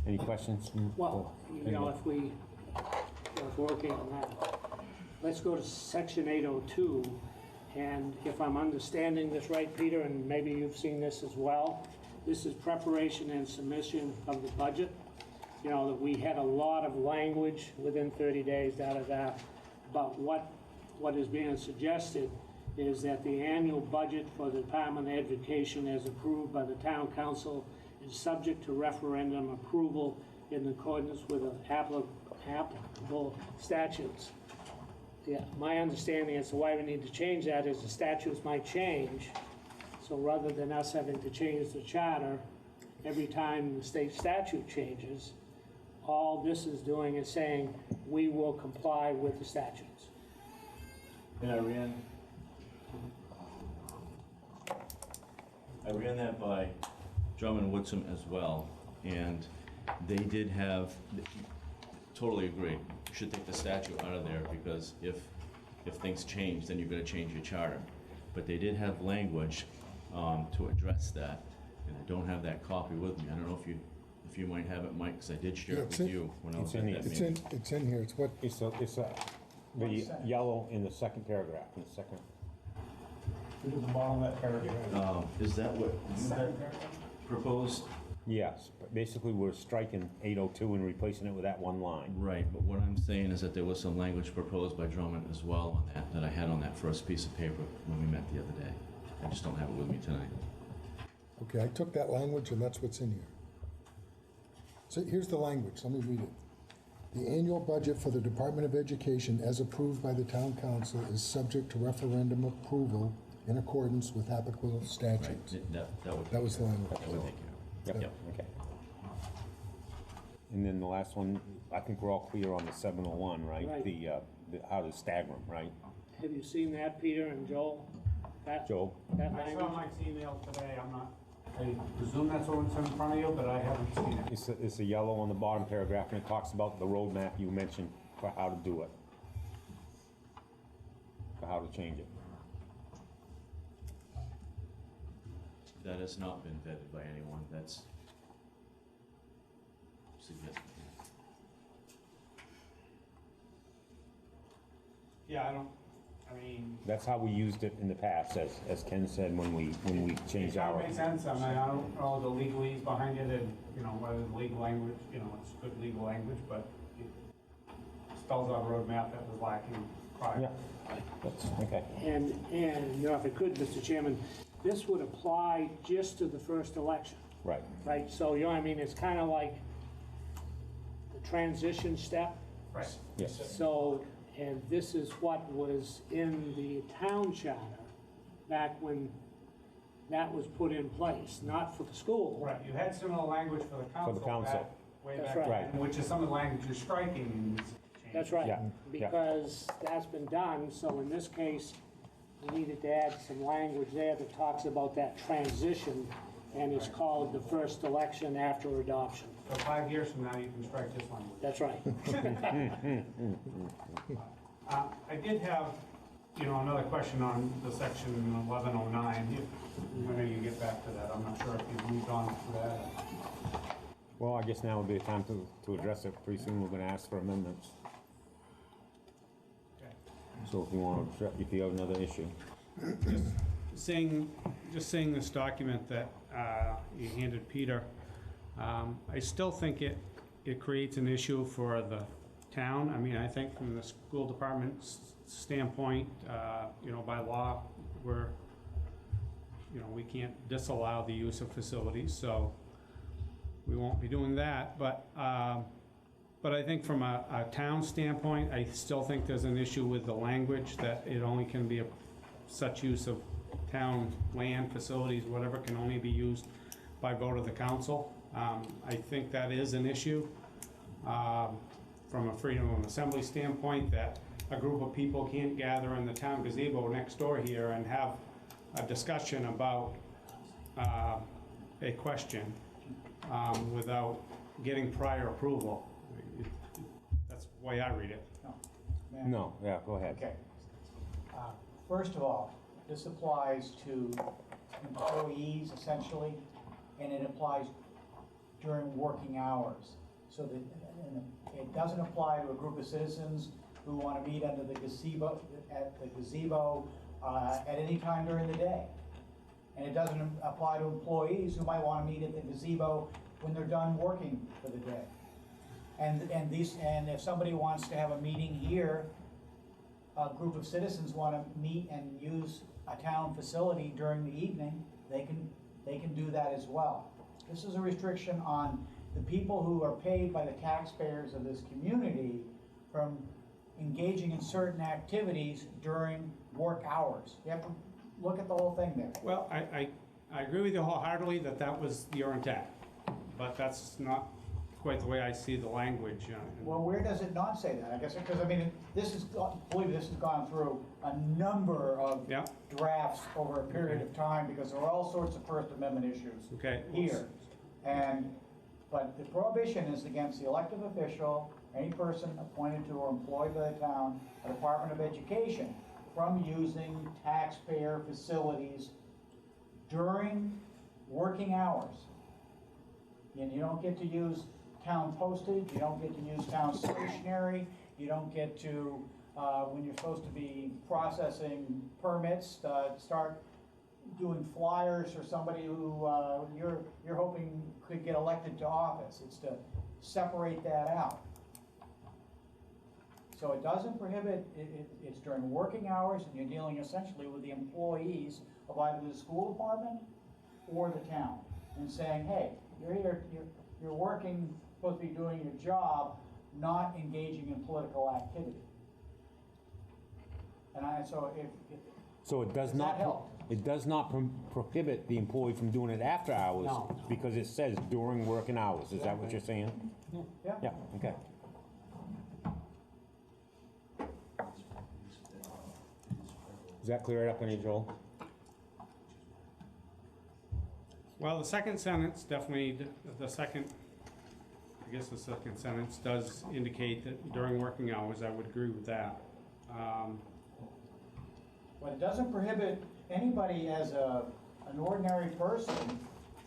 Any questions? Well, you know, if we're working on that, let's go to section 802, and if I'm understanding this right, Peter, and maybe you've seen this as well, this is preparation and submission of the budget. You know, that we had a lot of language within 30 days, da-da-da, but what is being suggested is that the annual budget for the Department of Education as approved by the town council is subject to referendum approval in accordance with the applicable statutes. Yeah, my understanding as to why we need to change that is the statutes might change. So rather than us having to change the charter every time the state statute changes, all this is doing is saying we will comply with the statutes. And I ran that by Drummond Woodsum as well, and they did have, totally agree, you should take the statute out of there, because if things change, then you're gonna change your charter. But they did have language to address that, and I don't have that copy with me. I don't know if you might have it, Mike, because I did share Yeah, it it's with in- you when I was it's at in that here. meeting. It's in here, it's what, It's the yellow in the second paragraph, in the second. Look at the bottom of that paragraph. Is that what you had proposed? Yes, but basically we're striking 802 and replacing it with that one line. Right, but what I'm saying is that there was some language proposed by Drummond as well on that I had on that first piece of paper when we met the other day. I just don't have it with me tonight. okay, I took that language and that's what's in here. So here's the language, let me read it. The annual budget for the Department of Education as approved by the town council is subject to referendum approval in accordance with applicable Right, statutes. That was the language. That would take care of it. Yep, okay. And then the last one, I think we're all clear on the 701, right? Right. The how to stagger them, right? Have you seen that, Peter and Joel? That- Joel? That I saw language? Mike's email today, I presume that's what's in front of you, but I haven't seen it. It's a yellow on the bottom paragraph, and it talks about the roadmap you mentioned for how to do it. For how to change it. That has not been vetted by anyone, that's significant. Yeah, I mean, That's how we used it in the past, as Ken said, when we changed it our. makes sense, I mean, I don't know the legalese behind it, and, you know, whether the legal language, you know, it's good legal language, but it spells out a roadmap that was lacking prior. Yeah, that's, okay. And, you know, if it could, Mr. Chairman, this would apply just to the first election, Right. right? So, you know what I mean, it's kind of like the transition step. Right. Yes. So, and this is what was in the town charter back when that was put in place, not for the school. Right, you had similar language for the council. council. back- Way That's back right. then, which is some of the language you're striking in these changes. That's right, Yeah, yeah. because that's been done, so in this case, we needed to add some language there that talks about that transition, and it's called the first election after adoption. So 5 years from now, you can strike this language. That's right. I did have, you know, another question on the section 1109. When you get back to that, I'm not sure if you've moved on to that. Well, I guess now would be the time to address it. Pretty soon, we're gonna ask for amendments. Okay. So if you want to, if you have another issue. Just seeing this document that you handed Peter, I still think it creates an issue for the town. I mean, I think from the school department's standpoint, you know, by law, we can't disallow the use of facilities, so we won't be doing that. But I think from a town standpoint, I still think there's an issue with the language, that it only can be such use of town land, facilities, whatever, can only be used by vote of the council. I think that is an issue from a freedom of assembly standpoint, that a group of people can't gather in the town gazebo next door here and have a discussion about a question without getting prior approval. That's the way I read it. No, yeah, go ahead. Okay. First of all, this applies to employees essentially, and it applies during working hours. So that, and it doesn't apply to a group of citizens who want to meet under the gazebo, at any time during the day. And it doesn't apply to employees who might want to meet at the gazebo when they're done working for the day. And if somebody wants to have a meeting here, a group of citizens want to meet and use a town facility during the evening, they can do that as well. This is a restriction on the people who are paid by the taxpayers of this community from engaging in certain activities during work hours. You have to look at the whole thing there. Well, I agree with you wholeheartedly that that was your intent, but that's not quite the way I see the language. Well, where does it not say that? I guess, because I mean, believe this has gone through a number of drafts over a period of time because there are all sorts of First Amendment issues here. But the prohibition is against the elected official, any person appointed to or employed by the town, or Department of Education, from using taxpayer facilities during working hours. And you don't get to use town postage, you don't get to use town stationery, you don't get to, when you're supposed to be processing permits, start doing flyers for somebody who you're hoping could get elected to office. It's to separate that out. So it doesn't prohibit, it's during working hours, and you're dealing essentially with the employees of either the school department or the town, and saying, hey, you're here, you're working, supposed to be doing your job, not engaging in political activity. And So it does not, it does not prohibit the employee from doing it after hours? No. Because it says during working hours, is that what you're saying? Yeah. Yeah, okay. Does that clear it up any, Joel? Well, the second sentence definitely, the second sentence does indicate that during working hours. I would agree with that. But it doesn't prohibit anybody as an ordinary person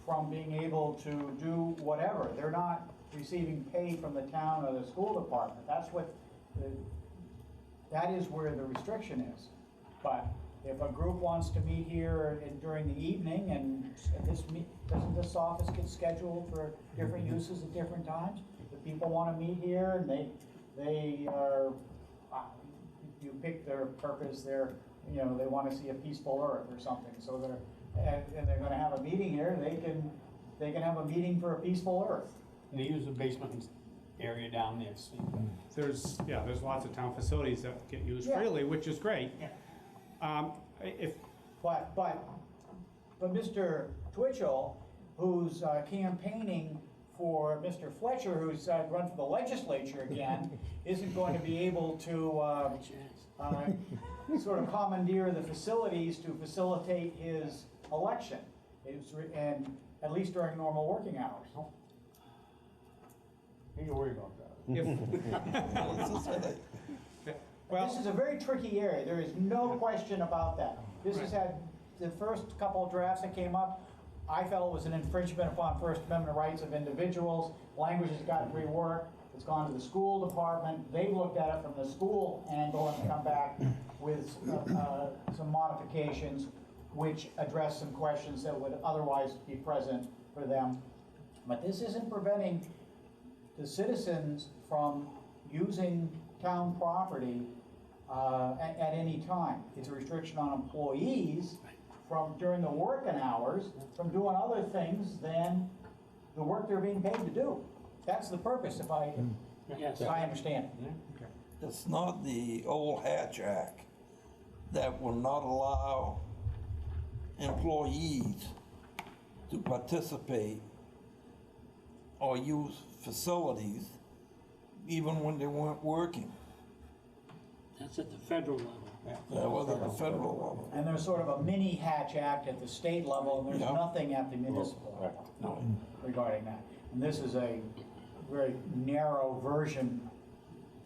from being able to do whatever. They're not receiving pay from the town or the school department. That is where the restriction is. But if a group wants to meet here during the evening, and doesn't this office get scheduled for different uses at different times? If people want to meet here and they are, you pick their purpose, they want to see a peaceful earth or something. So they're going to have a meeting here. They can have a meeting for a peaceful earth. And they use the basement area down there. There's lots of town facilities that get used freely, which is great. Yeah. But Mr. Twitchell, who's campaigning for Mr. Fletcher, who's run for the legislature again, isn't going to be able to sort of commandeer the facilities to facilitate his election, and at least during normal working hours. You can worry about that. Well, this is a very tricky area. There is no question about that. This has had the first couple of drafts that came up. I felt it was an infringement upon First Amendment rights of individuals. Language has gotten reworked. It's gone to the school department. They've looked at it from the school angle and come back with some modifications which address some questions that would otherwise be present for them. But this isn't preventing the citizens from using town property at any time. It's a restriction on employees from during the working hours from doing other things than the work they're being paid to do. That's the purpose, if I understand it. It's not the old Hatch Act that will not allow employees to participate or use facilities even when they weren't working. That's at the federal level. That was at the federal level. And there's sort of a mini Hatch Act at the state level, and there's Yeah. nothing at the municipal level regarding that. And this is a very narrow version,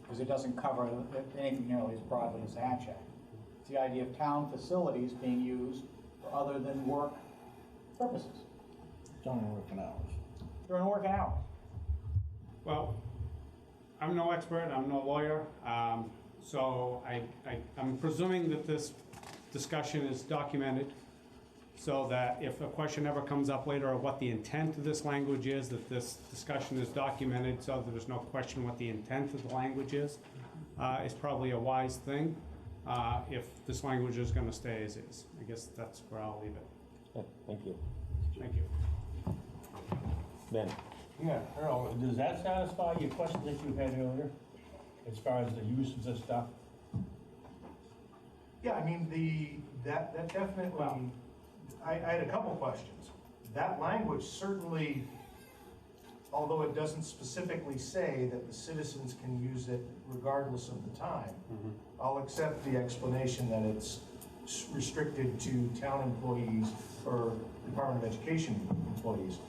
because it doesn't cover anything nearly as broadly as the Hatch Act. It's the idea of town facilities being used for other than work purposes, During working hours. during working hours. Well, I'm no expert, I'm no lawyer, so I'm presuming that this discussion is documented, so that if a question ever comes up later of what the intent of this language is, that this discussion is documented, so that there's no question what the intent of the language is probably a wise thing, if this language is gonna stay as is. I guess that's where I'll leave it. Okay, thank you. Thank you. Ben? Yeah, Earl, does that satisfy your question that you had earlier, as far as the use of this stuff? Yeah, I mean, that definitely, I had a couple questions. That language certainly, although it doesn't specifically say that the citizens can use it regardless of the time, I'll accept the explanation that it's restricted to town employees or Department of Education employees.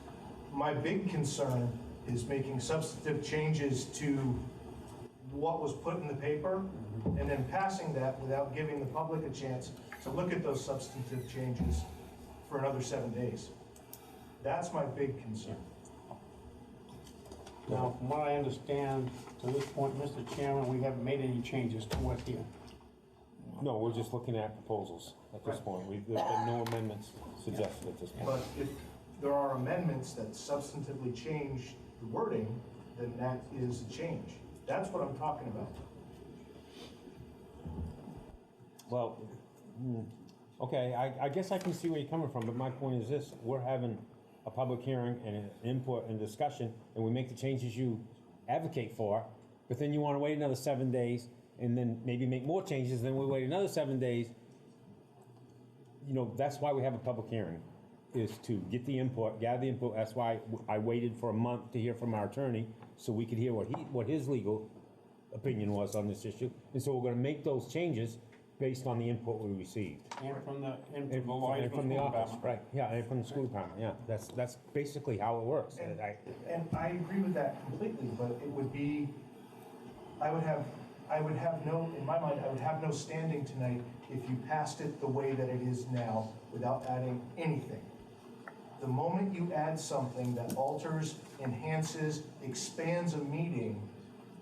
My big concern is making substantive changes to what was put in the paper and then passing that without giving the public a chance to look at those substantive changes for another 7 days. That's my big concern. Now, from what I understand, to this point, Mr. Chairman, we haven't made any changes to it here. No, we're just looking at proposals at this point. There's been no amendments suggested at this point. But if there are amendments that substantively change the wording, then that is a change. That's what I'm talking about. Well, okay, I guess I can see where you're coming from, but my point is this: we're having a public hearing and an input and discussion, and we make the changes you advocate for, but then you want to wait another 7 days and then maybe make more changes, then we wait another 7 days. You know, that's why we have a public hearing, is to get the input, gather the input. That's why I waited for a month to hear from our attorney, so we could hear what his legal opinion was on this issue. And so we're gonna make those changes based on the input we received. And from the And from the office, right, yeah, and from the school department, yeah. That's basically how it works. And I agree with that completely, but it would be, I would have no, in my mind, I would have no standing tonight if you passed it the way that it is now without adding anything. The moment you add something that alters, enhances, expands a meeting,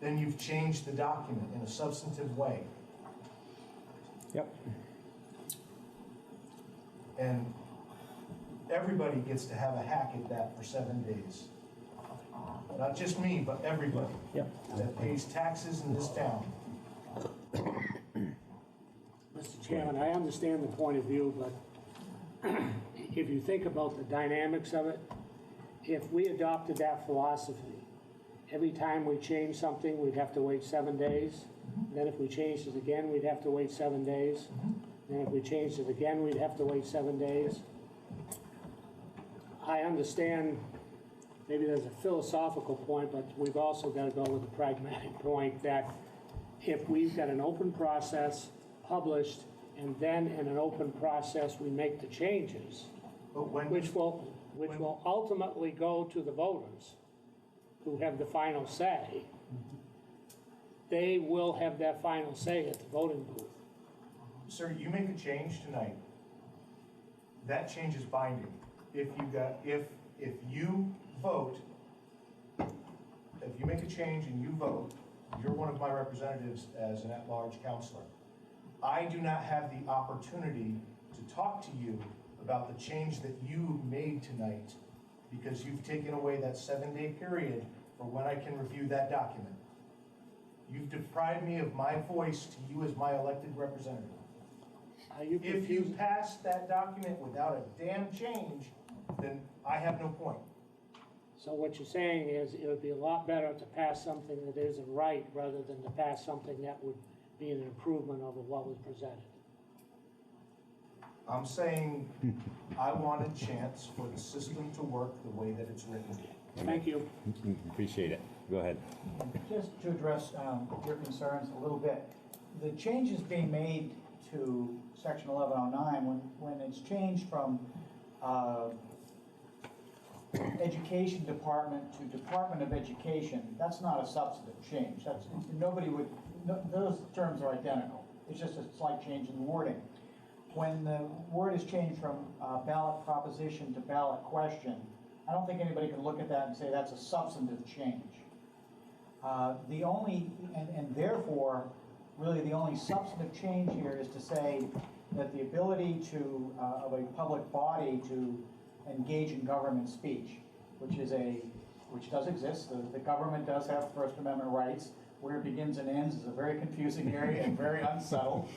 then you've changed the document in a substantive way. Yep. And everybody gets to have a hack at that for 7 days. Not just me, but everybody. Yep. That pays taxes in this town. Mr. Chairman, I understand the point of view, but if you think about the dynamics of it, if we adopted that philosophy, every time we change something, we'd have to wait 7 days. Then if we changed it again, we'd have to wait 7 days. And if we changed it again, we'd have to wait 7 days. I understand maybe there's a philosophical point, but we've also got to go with a pragmatic point that if we've got an open process published, and then in an open process we make the changes, which will ultimately go to the voters who have the final say, they will have that final say at the voting booth. Sir, you make a change tonight. That change is binding. If you vote, if you make a change and you vote, you're one of my representatives as an at-large counselor. I do not have the opportunity to talk to you about the change that you made tonight because you've taken away that 7-day period for when I can review that document. You've deprived me of my voice to you as my elected representative. If you pass that document without a damn change, then I have no point. So what you're saying is it would be a lot better to pass something that isn't right rather than to pass something that would be an improvement over what was presented. I'm saying I want a chance for the system to work the way that it's written. Thank you. Appreciate it. Go ahead. Just to address your concerns a little bit, the changes being made to section 1109, when it's changed from Education Department to Department of Education, that's not a substantive change. That's, nobody would, those terms are identical. It's just a slight change in the wording. When the word is changed from ballot proposition to ballot question, I don't think anybody can look at that and say that's a substantive change. The only, and therefore, really the only substantive change here is to say that the ability to, of a public body to engage in government speech, which does exist. The government does have First Amendment rights. Where it begins and ends is a very confusing area and very unsettled.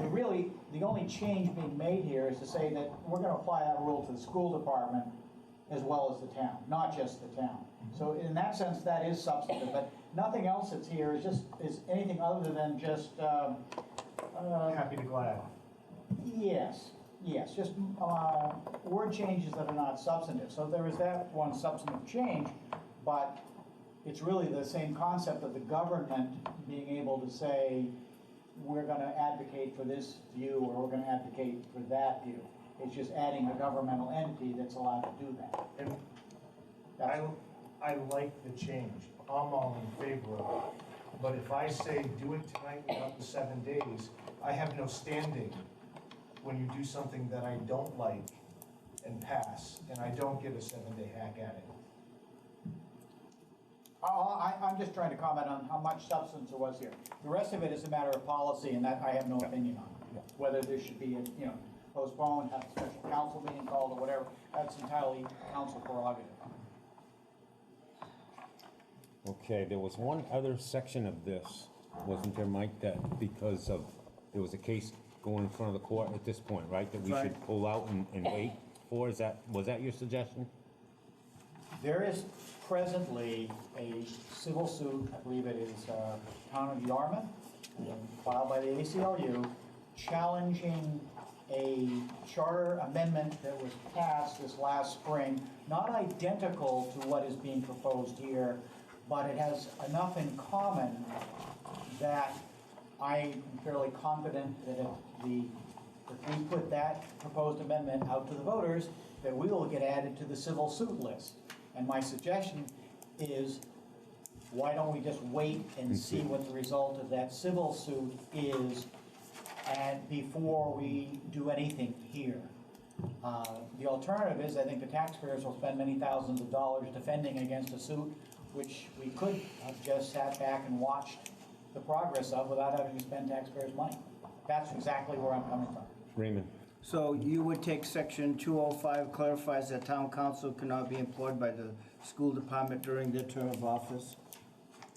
Really, the only change being made here is to say that we're going to apply that rule to the school department as well as the town, not just the town. So in that sense, that is substantive, but nothing else that's here is anything other than just Happy to glad. yes, just word changes that are not substantive. So there is that one substantive change, but it's really the same concept of the government being able to say, we're going to advocate for this view or we're going to advocate for that view. It's just adding a governmental entity that's allowed to do that. And I like the change. I'm all in favor of it. But if I say do it tonight without the 7 days, I have no standing when you do something that I don't like and pass, and I don't get a 7-day hack at it. I'm just trying to comment on how much substance there was here. The rest of it is a matter of policy, and that I have no opinion on. Whether there should be, postponed, have a special council meeting called, or whatever, that's entirely council prerogative. Okay, there was one other section of this, wasn't there, Mike, that because of, there was a case going in front of the court at this point, right? That we should pull out and wait for, was that your suggestion? There is presently a civil suit, I believe it is Town of Yarmouth, filed by the ACLU, challenging a charter amendment that was passed this last spring, not identical to what is being proposed here, but it has enough in common that I am fairly confident that if we put that proposed amendment out to the voters, that we will get added to the civil suit list. And my suggestion is, why don't we just wait and see what the result of that civil suit is, and before we do anything here. The alternative is, I think the taxpayers will spend many thousands of dollars defending against a suit which we could have just sat back and watched the progress of without having to spend taxpayers' money. That's exactly where I'm coming from. Raymond? So you would take section 205, clarifies that town council cannot be employed by the school department during their term of office.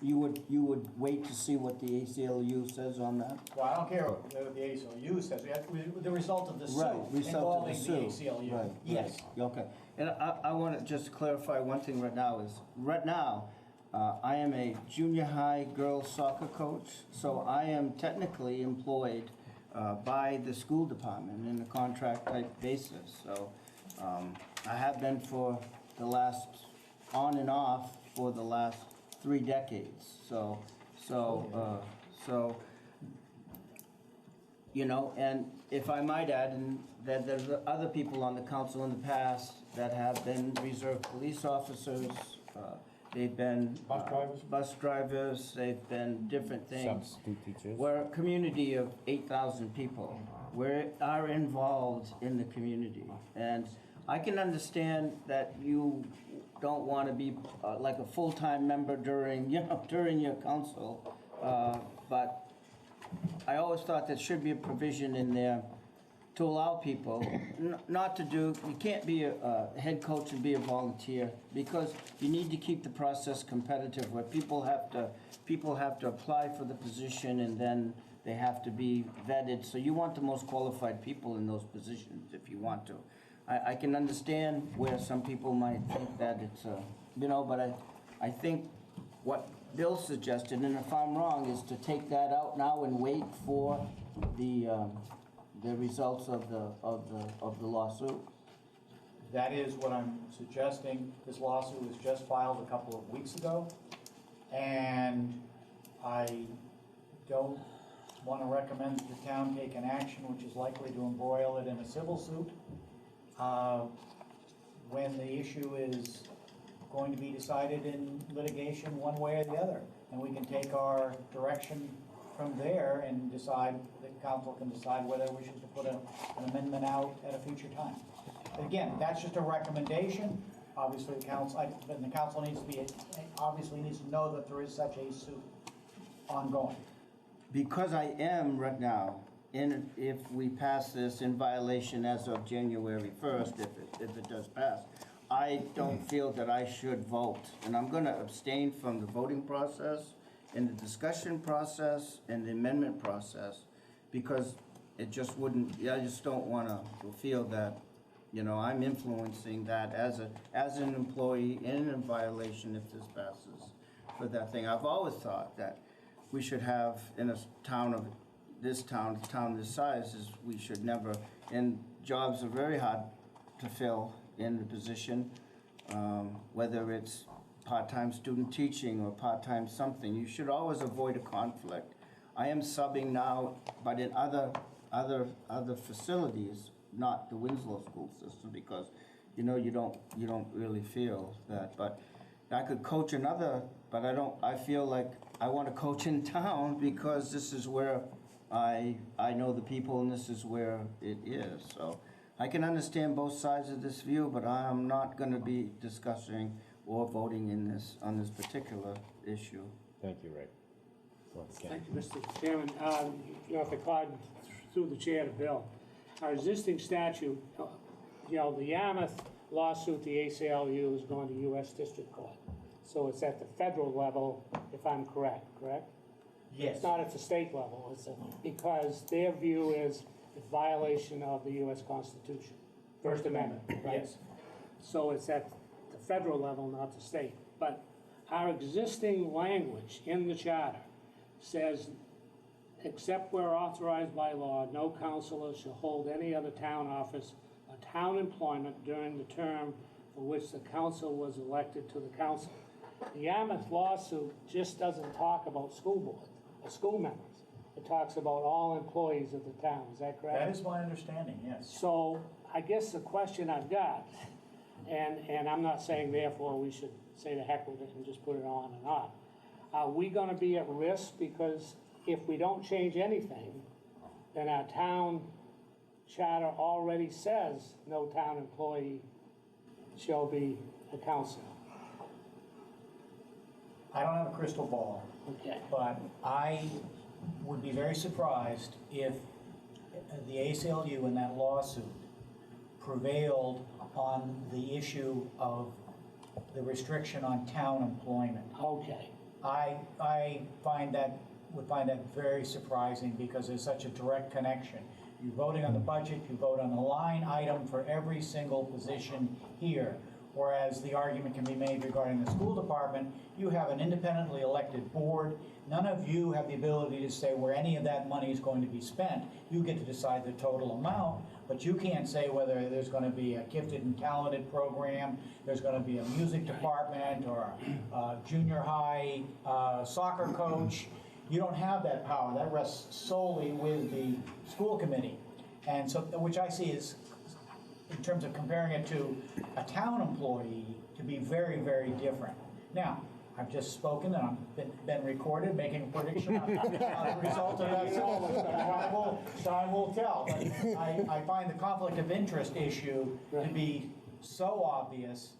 You would wait to see what the ACLU says on that? Well, I don't care what the ACLU says. We have the result of the suit Right, result of the involving suit. the ACLU. Right, Yes. right, okay. And I want to just clarify one thing right now is, right now, I am a junior high girls soccer coach, so I am technically employed by the school department in a contract type basis. So I have been for the last, on and off for the last 3 decades. So you know, and if I might add, and that there's other people on the council in the past that have been reserve police officers, they've been bus drivers, they've been different things. Substitute teachers? We're a community of 8,000 people. We are involved in the community. And I can understand that you don't want to be like a full-time member during your council, but I always thought there should be a provision in there to allow people not to do, you can't be a head coach and be a volunteer, because you need to keep the process competitive where people have to apply for the position and then they have to be vetted. So you want the most qualified people in those positions if you want to. I can understand where some people might think that it's, but I think what Bill suggested, and if I'm wrong, is to take that out now and wait for the results of the lawsuit. That is what I'm suggesting. This lawsuit was just filed a couple of weeks ago, and I don't want to recommend that the town take an action which is likely to embroil it in a civil suit. When the issue is going to be decided in litigation one way or the other. And we can take our direction from there and decide, the council can decide whether we should put an amendment out at a future time. But again, that's just a recommendation. Obviously, the council needs to be, obviously needs to know that there is such a suit ongoing. Because I am right now, if we pass this in violation as of January 1st, if it does pass, I don't feel that I should vote. And I'm gonna abstain from the voting process and the discussion process and the amendment process because it just wouldn't, I just don't wanna feel that, you know, I'm influencing that as an employee in violation if this passes for that thing. I've always thought that we should have in a town of this town this size is we should never, and jobs are very hard to fill in the position, whether it's part-time student teaching or part-time something. You should always avoid a conflict. I am subbing now, but in other facilities, not the Winslow school system, because you know you don't really feel that. But I could coach another, but I feel like I want to coach in town because this is where I know the people and this is where it is. So I can understand both sides of this view, but I am not going to be discussing or voting on this particular issue. Thank you, Ray. Thank you, Mr. Chairman. If I could, through the chair to Bill, our existing statute, the Yarmouth lawsuit, the ACLU is going to U.S. District Court. So it's at the federal level, if I'm correct? Yes. It's not at the state level, because their view is a violation of the U.S. Constitution, First Amendment, right? Yes. So it's at the federal level, not the state. But our existing language in the charter says, except where authorized by law, no councilor shall hold any other town office or town employment during the term for which the council was elected to the council. The Yarmouth lawsuit just doesn't talk about school board or school members. It talks about all employees of the town. Is that correct? That is my understanding, yes. So I guess the question I've got, and I'm not saying therefore we should say the heck with it and just put it on and on. Are we going to be at risk? Because if we don't change anything, then our town charter already says no town employee shall be a councilor. I don't have a crystal ball. Okay. But I would be very surprised if the ACLU in that lawsuit prevailed on the issue of the restriction on town employment. Okay. I would find that very surprising because there's such a direct connection. You're voting on the budget, you vote on the line item for every single position here. Whereas the argument can be made regarding the school department, you have an independently elected board. None of you have the ability to say where any of that money is going to be spent. You get to decide the total amount, but you can't say whether there's going to be a gifted and talented program, there's going to be a music department or a junior high soccer coach. You don't have that power. That rests solely with the school committee. And so, which I see is, in terms of comparing it to a town employee, to be very, very different. Now, I've just spoken and I've been recorded making a prediction on the result of that song. Time will tell. But I find the conflict of interest issue to be so obvious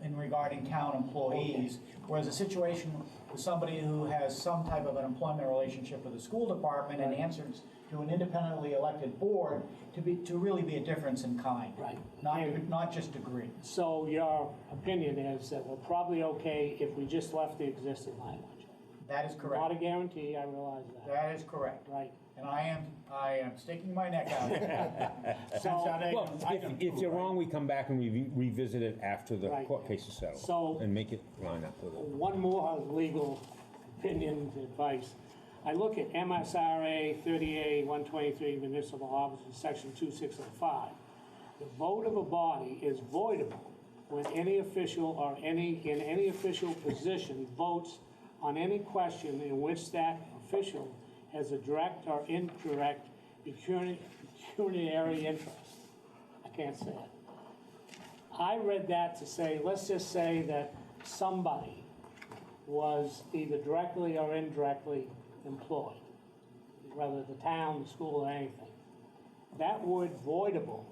in regarding town employees, whereas a situation with somebody who has some type of an employment relationship with the school department and answers to an independently elected board to really be a difference in kind. Right. Not just degree. So your opinion is that we're probably okay if we just left the existing language? That is correct. Not a guarantee, I realize that. That is correct. Right. And I am sticking my neck out. So, if you're wrong, we come back and we revisit it after the Right. court case is settled. So- And make it line up with it. one more legal opinion advice. I look at MSRA 30A 123 Municipal Officers, Section 2605. The vote of a body is voidable when any official or in any official position votes on any question in which that official has a direct or indirect pecuniary interest. I can't say it. I read that to say, let's just say that somebody was either directly or indirectly employed, whether the town, the school, or anything. That word voidable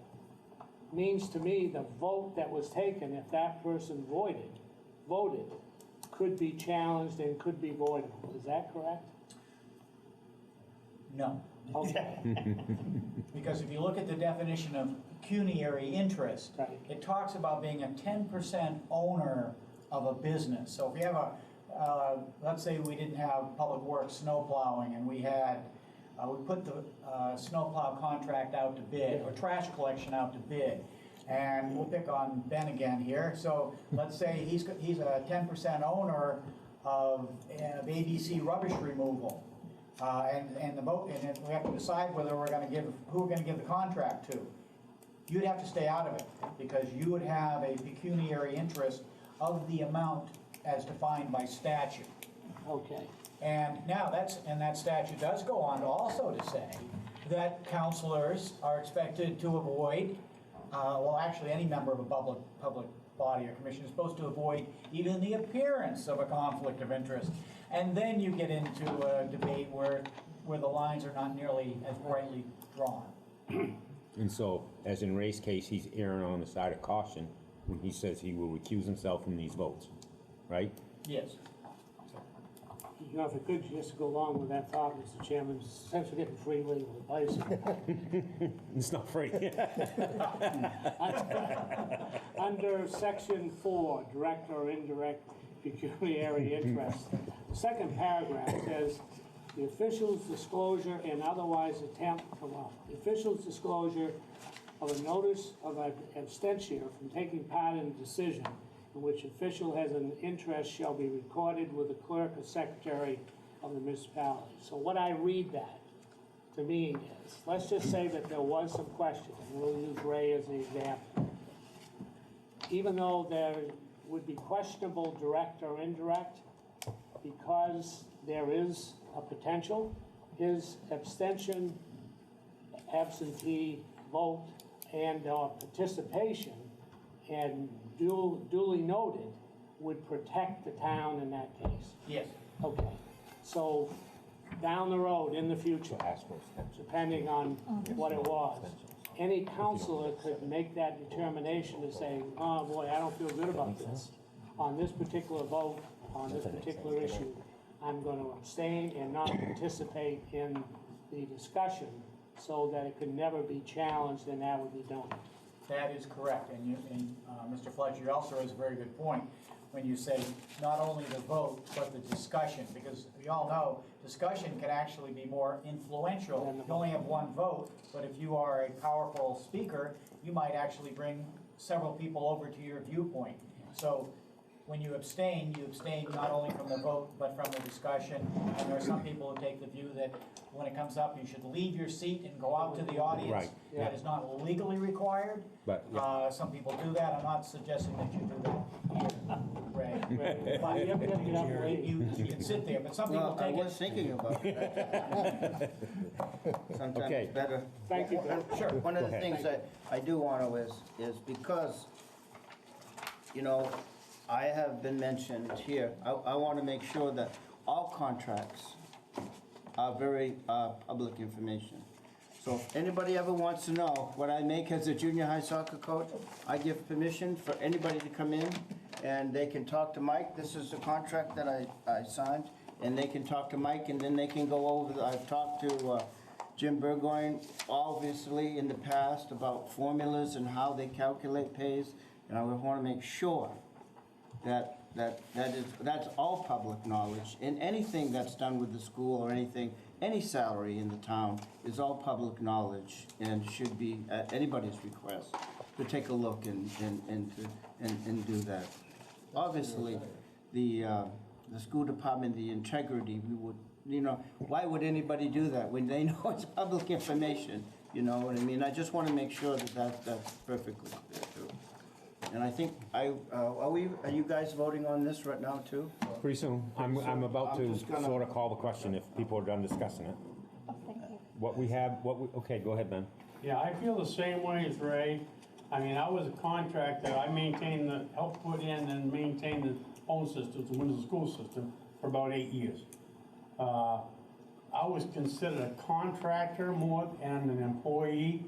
means to me the vote that was taken, if that person voted, could be challenged and could be voidable. Is that correct? No. Okay. Because if you look at the definition of pecuniary interest, Right. it talks about being a 10% owner of a business. So if you have let's say we didn't have public works snow plowing and we put the snowplow contract out to bid, or trash collection out to bid. And we'll pick on Ben again here. So let's say he's a 10% owner of ABC rubbish removal. And the vote, and we have to decide whether who we're going to give the contract to. You'd have to stay out of it because you would have a pecuniary interest of the amount as defined by statute. Okay. And now that statute does go on to also to say that counselors are expected to avoid, well, actually any member of a public body or commission is supposed to avoid even the appearance of a conflict of interest. And then you get into a debate where the lines are not nearly as brightly drawn. And so, as in Ray's case, he's erring on the side of caution when he says he will recuse himself from these votes, right? Yes. You know, if it could just go along with that thought, Mr. Chairman, since we're getting free legal advice. It's not free. Under section 4, direct or indirect pecuniary interest, the second paragraph says, the official's disclosure and otherwise attempt, the official's disclosure of a notice of abstention from taking part in a decision in which official has an interest shall be recorded with the clerk or secretary of the municipality. So what I read that to mean is, let's just say that there was some question, and we'll use Ray as an example. Even though there would be questionable direct or indirect, because there is a potential, his abstention, absentee vote, and participation, and duly noted, would protect the town in that case. Yes. Okay, so down the road in the future, depending on what it was, any counselor could make that determination to say, oh boy, I don't feel good about this. On this particular vote, on this particular issue, I'm going to abstain and not participate in the discussion so that it could never be challenged, and that would be done. That is correct, and Mr. Fletcher also has a very good point when you say not only the vote, but the discussion, because we all know discussion can actually be more influential. You only have one vote, but if you are a powerful speaker, you might actually bring several people over to your viewpoint. So when you abstain not only from the vote, but from the discussion. And there are some people who take the view that when it comes up, you should leave your seat and go out to the audience. Right. That is not legally required. But, Some people do that. I'm not suggesting that you do that here, Ray. But you can sit there, but some people Well, I take was it. thinking about that. Sometimes Okay. it's better. Thank you, Bill. Sure. One of the Go ahead. things that I do want to is because, you know, I have been mentioned here, I want to make sure that all contracts are very public information. So if anybody ever wants to know what I make as a junior high soccer coach, I give permission for anybody to come in and they can talk to Mike. This is the contract that I signed, and they can talk to Mike, and then they can go over, I've talked to Jim Burgoyne, obviously, in the past about formulas and how they calculate pays, and I would want to make sure that's all public knowledge. And anything that's done with the school or anything, any salary in the town is all public knowledge and should be at anybody's request to take a look and do that. Obviously, the school department, the integrity, we would, you know, why would anybody do that when they know it's public information? You know what I mean? I just want to make sure that that's perfectly clear too. And I think are you guys voting on this right now too? Pretty soon. I'm about I'm to just gonna- sort of call the question if people are done discussing it. Oh, thank you. Okay, go ahead, Ben. Yeah, I feel the same way as Ray. I mean, I was a contractor, I maintained helped put in and maintain the phone system, the Winslow school system, for about 8 years. I was considered a contractor more than an employee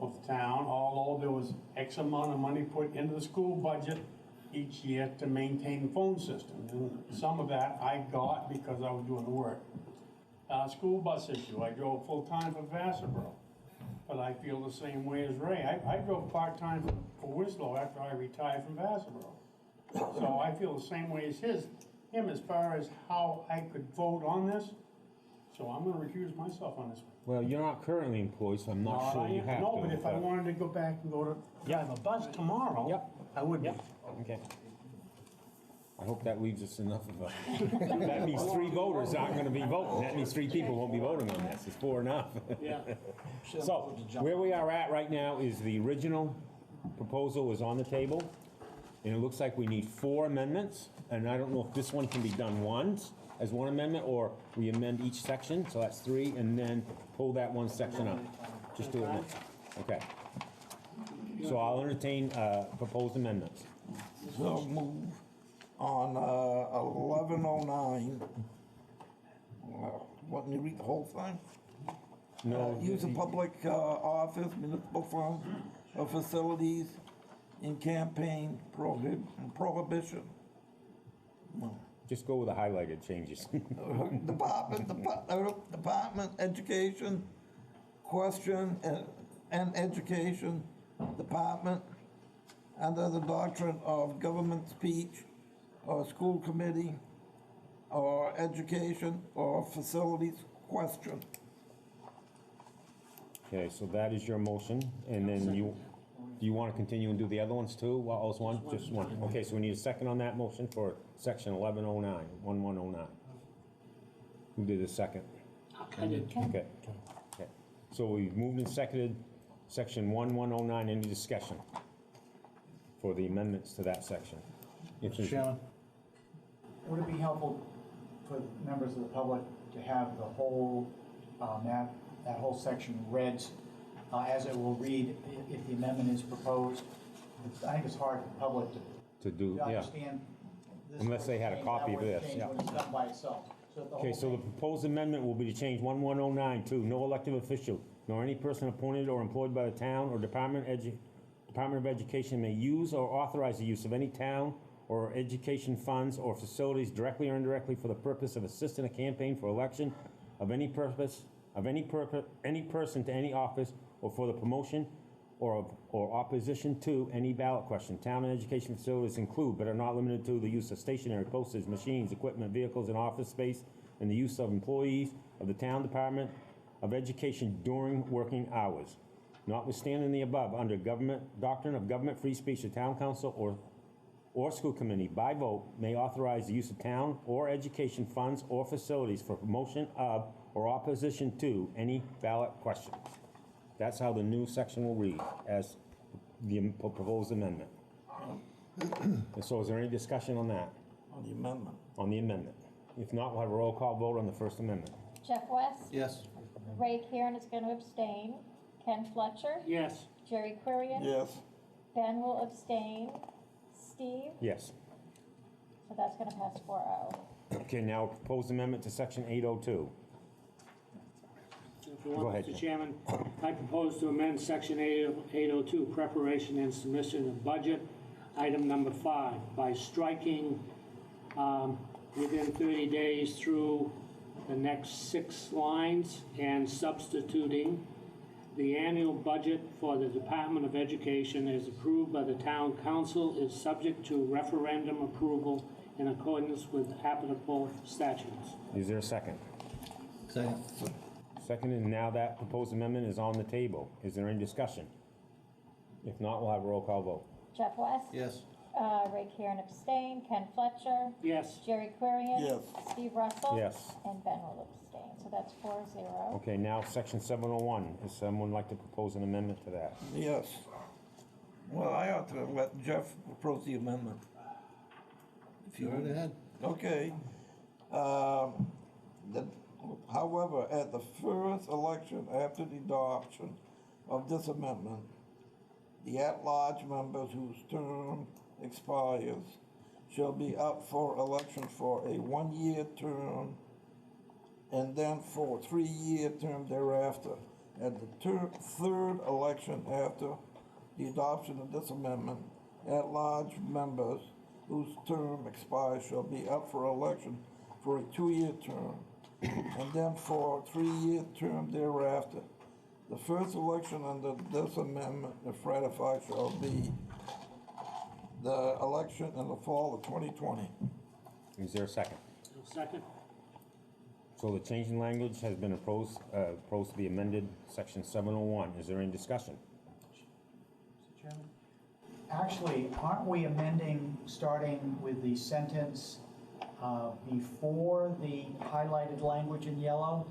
of the town, although there was X amount of money put into the school budget each year to maintain the phone system. And some of that I got because I was doing the work. School bus issue, I drove full-time for Vassarboro, but I feel the same way as Ray. I drove part-time for Winslow after I retired from Vassarboro. So I feel the same way as him as far as how I could vote on this. So I'm gonna recuse myself on this one. Well, you're not currently employed, so I'm not sure you have to. No, but if I wanted to go back and go to drive a bus tomorrow, Yep. I would be. Yep, okay. I hope that leaves us enough of a, that means 3 voters aren't gonna be voting. That means 3 people won't be voting on this. It's 4 enough. Yeah. So, where we are at right now is the original proposal is on the table, and it looks like we need 4 amendments, and I don't know if this one can be done once as one amendment, or we amend each section, so that's 3, and then pull that one section up. Just do it once. Okay. So I'll entertain proposed amendments. So move on 1109. Want me to read the whole thing? No. Use of public office, municipal funds, or facilities in campaign prohibition. No. Just go with the highlighted changes. Department, education, question and education, department, under the doctrine of government speech, or school committee, or education, or facilities, question. Okay, so that is your motion, and then do you want to continue and do the other ones too? Well, all as one? Just one. Okay, so we need a second on that motion for section 1109. Who did the second? I did. Okay. So we've moved and seconded section 1109. Any discussion for the amendments to that section? Mr. Chairman? Would it be helpful for members of the public to have the whole, that whole section read as it will read if the amendment is proposed? I think it's hard for the public To do, to yeah. understand. This Unless they had a word's copy of changed, that this, word's yeah. changed when it's done by itself. So the Okay, whole so the thing- proposed amendment will be to change 1109 to no elected official, nor any person appointed or employed by the town or Department of Education may use or authorize the use of any town or education funds or facilities directly or indirectly for the purpose of assisting a campaign for election of any any person to any office or for the promotion or opposition to any ballot question. Town and education facilities include, but are not limited to, the use of stationery, postage, machines, equipment, vehicles, and office space, and the use of employees of the town Department of Education during working hours. Notwithstanding the above, under doctrine of government free speech, the town council or school committee by vote may authorize the use of town or education funds or facilities for promotion of or opposition to any ballot question. That's how the new section will read as the proposed amendment. And so is there any discussion on that? On the amendment. On the amendment? If not, we'll have a roll call vote on the first amendment. Jeff West? Yes. Ray Kieran is going to abstain. Ken Fletcher? Yes. Jerry Kurian? Yes. Ben will abstain. Steve? Yes. So that's going to pass 4-0. Okay, now proposed amendment to section 802. If you Go want, ahead, Mr. Jim. Chairman, I propose to amend section 802, preparation and submission of budget, item number 5, by striking within 30 days through the next 6 lines and substituting the annual budget for the Department of Education as approved by the town council is subject to referendum approval in accordance with applicable statutes. Is there a second? Second. Second, and now that proposed amendment is on the table. Is there any discussion? If not, we'll have a roll call vote. Jeff West? Yes. Ray Kieran abstain. Ken Fletcher? Yes. Jerry Kurian? Yes. Steve Russell? Yes. And Ben will abstain. So that's 4-0. Okay, now section 701. Does someone like to propose an amendment to that? Yes. Well, I ought to let Jeff approach the amendment. If you Go right ahead. Okay. However, at the first election after the adoption of this amendment, the at-large members whose term expires shall be up for election for a one-year term and then for a three-year term thereafter. At the third election after the adoption of this amendment, at-large members whose term expires shall be up for election for a two-year term and then for a three-year term thereafter. The first election under this amendment, if ratified, shall be the election in the fall of 2020. Is there a second? Second? So the change in language has been opposed to be amended, section 701. Is there any discussion? Mr. Chairman? Actually, aren't we amending, starting with the sentence before the highlighted language in yellow,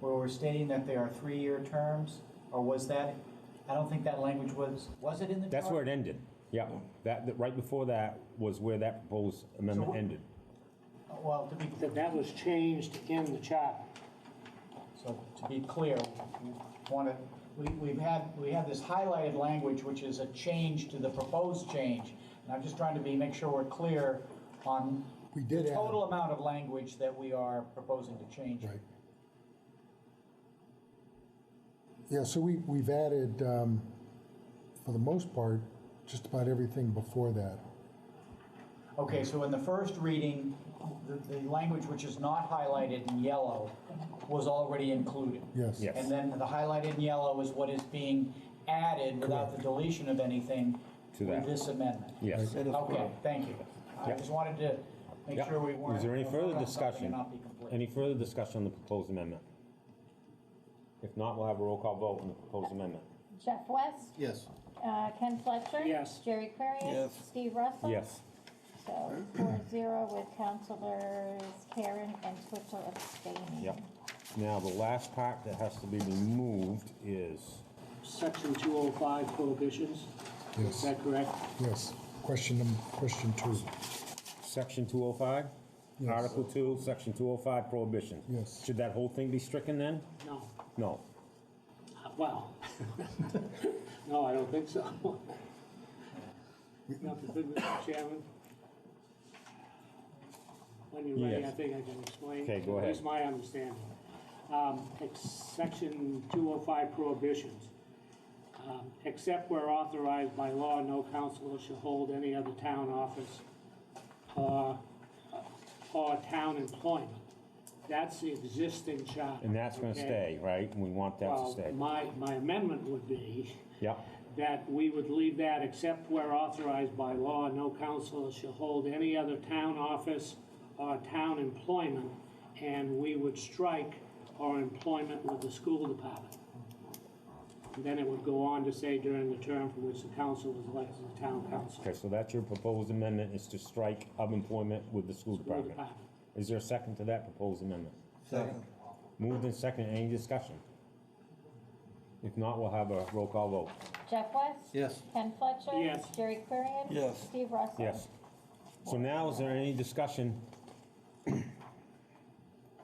where we're stating that they are three-year terms? Or was that, I don't think that language was it in the chart? That's where it ended. Yeah, that right before that was where that proposed amendment ended. Well, to be, That was changed in the charter. so to be clear, we have this highlighted language, which is a change to the proposed change. And I'm just trying to make sure we're clear on We did the add, total amount of language that we are proposing to change. right. Yeah, so we've added, for the most part, just about everything before that. Okay, so in the first reading, the language which is not highlighted in yellow was already included. Yes. Yes. And then the highlighted in yellow is what is being added without the deletion of anything To that. with this amendment. Yes. Okay, thank you. I Yep. just wanted to make Yep. sure we weren't. Is there any going further on something and discussion? not be complete. Any further discussion on the proposed amendment? If not, we'll have a roll call vote on the proposed amendment. Jeff West, Yes. Ken Fletcher. Yes. Jerry Clarion. Yes. Steve Russell. Yes. So 4-0 with Councilors Karen and Twitchell abstaining. Yep. Now, the last part that has to be removed is, Section 205 prohibitions, is Yes, that correct? yes. Question 2. section 205? Yes. Article 2, section 205, prohibition. Yes. Should that whole thing be stricken then? No. No. Well, no, I don't think so. Not the thing, Mr. Chairman. When you're ready, Yes. I think I can explain. Okay, go At ahead. least my understanding. Section 205 prohibitions. Except where authorized by law, no councilor shall hold any other town office or town employment. That's the existing charter. And that's gonna okay? stay, right? And we want that to Well, stay. my amendment would be Yep. that we would leave that, except where authorized by law, no councilor shall hold any other town office or town employment, and we would strike or employment with the school department. And then it would go on to say during the term for which the council was elected as the town council. Okay, so that's your proposed amendment, is to strike of employment with the school department. Is there a second to that proposed amendment? Second. Moved and second, any discussion? If not, we'll have a roll call vote. Jeff West. Yes. Ken Fletcher. Yes. Jerry Clarion. Yes. Steve Russell. Yes. So now, is there any discussion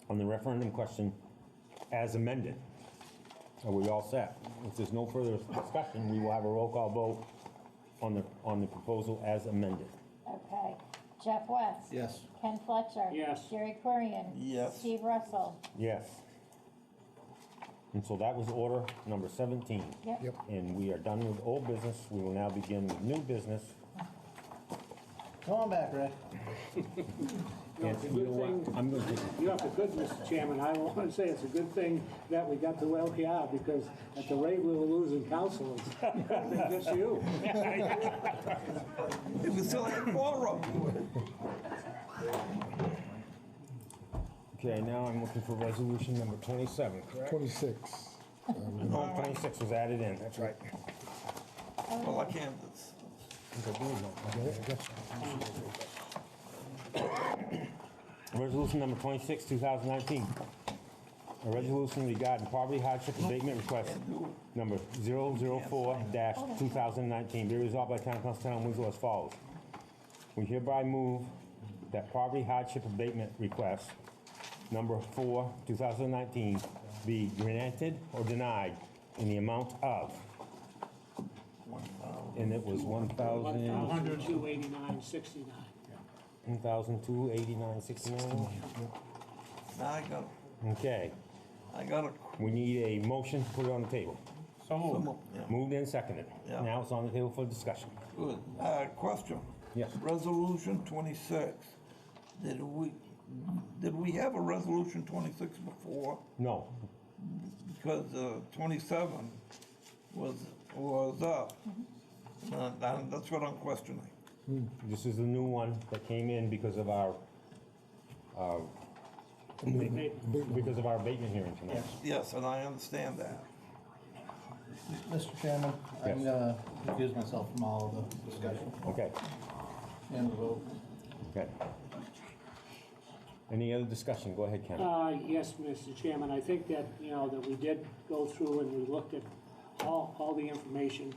on the referendum question as amended? Are we all set? If there's no further discussion, we will have a roll call vote on the proposal as amended. Okay. Jeff West. Yes. Ken Fletcher. Yes. Jerry Clarion. Yes. Steve Russell. Yes. And so that was order number 17. Yep. Yep. And we are done with old business. We will now begin with new business. Come on back, Ray. No, And it's a you know good what? thing, I'm going to, you know, it's a good, Mr. Chairman, I want to say it's a good thing that we got to where we are, because at the rate we were losing councilors, I think just you. If we still had quorum. okay, now I'm looking for resolution number 27, correct? 26. Oh, 26 was added in, that's right. Well, I can't. Resolution number 26, 2019. a resolution regarding poverty hardship abatement request number 004-2019. Be resolved by Town Council Town of Winslow as follows. We hereby move that poverty hardship abatement request number 4, 2019 be granted or denied in the amount of, and it was 102.89.69. 1,289.69. Now I got, Okay, I got a, we need a motion to put it on the table. So moved. Moved and seconded. Yeah. Now it's on the table for discussion. good. Question. Yes. Resolution 26. Did we have a resolution 26 before? No, Because 27 was up. And that's what I'm questioning. this is the new one that came in because of our, because of our abatement hearing tonight. Yes, and I understand that. Mr. Chairman, I'm gonna recuse myself from all of the discussion Okay, and the vote. okay. Any other discussion? Go ahead, Ken. Yes, Mr. Chairman, I think that, that we did go through and we looked at all the information,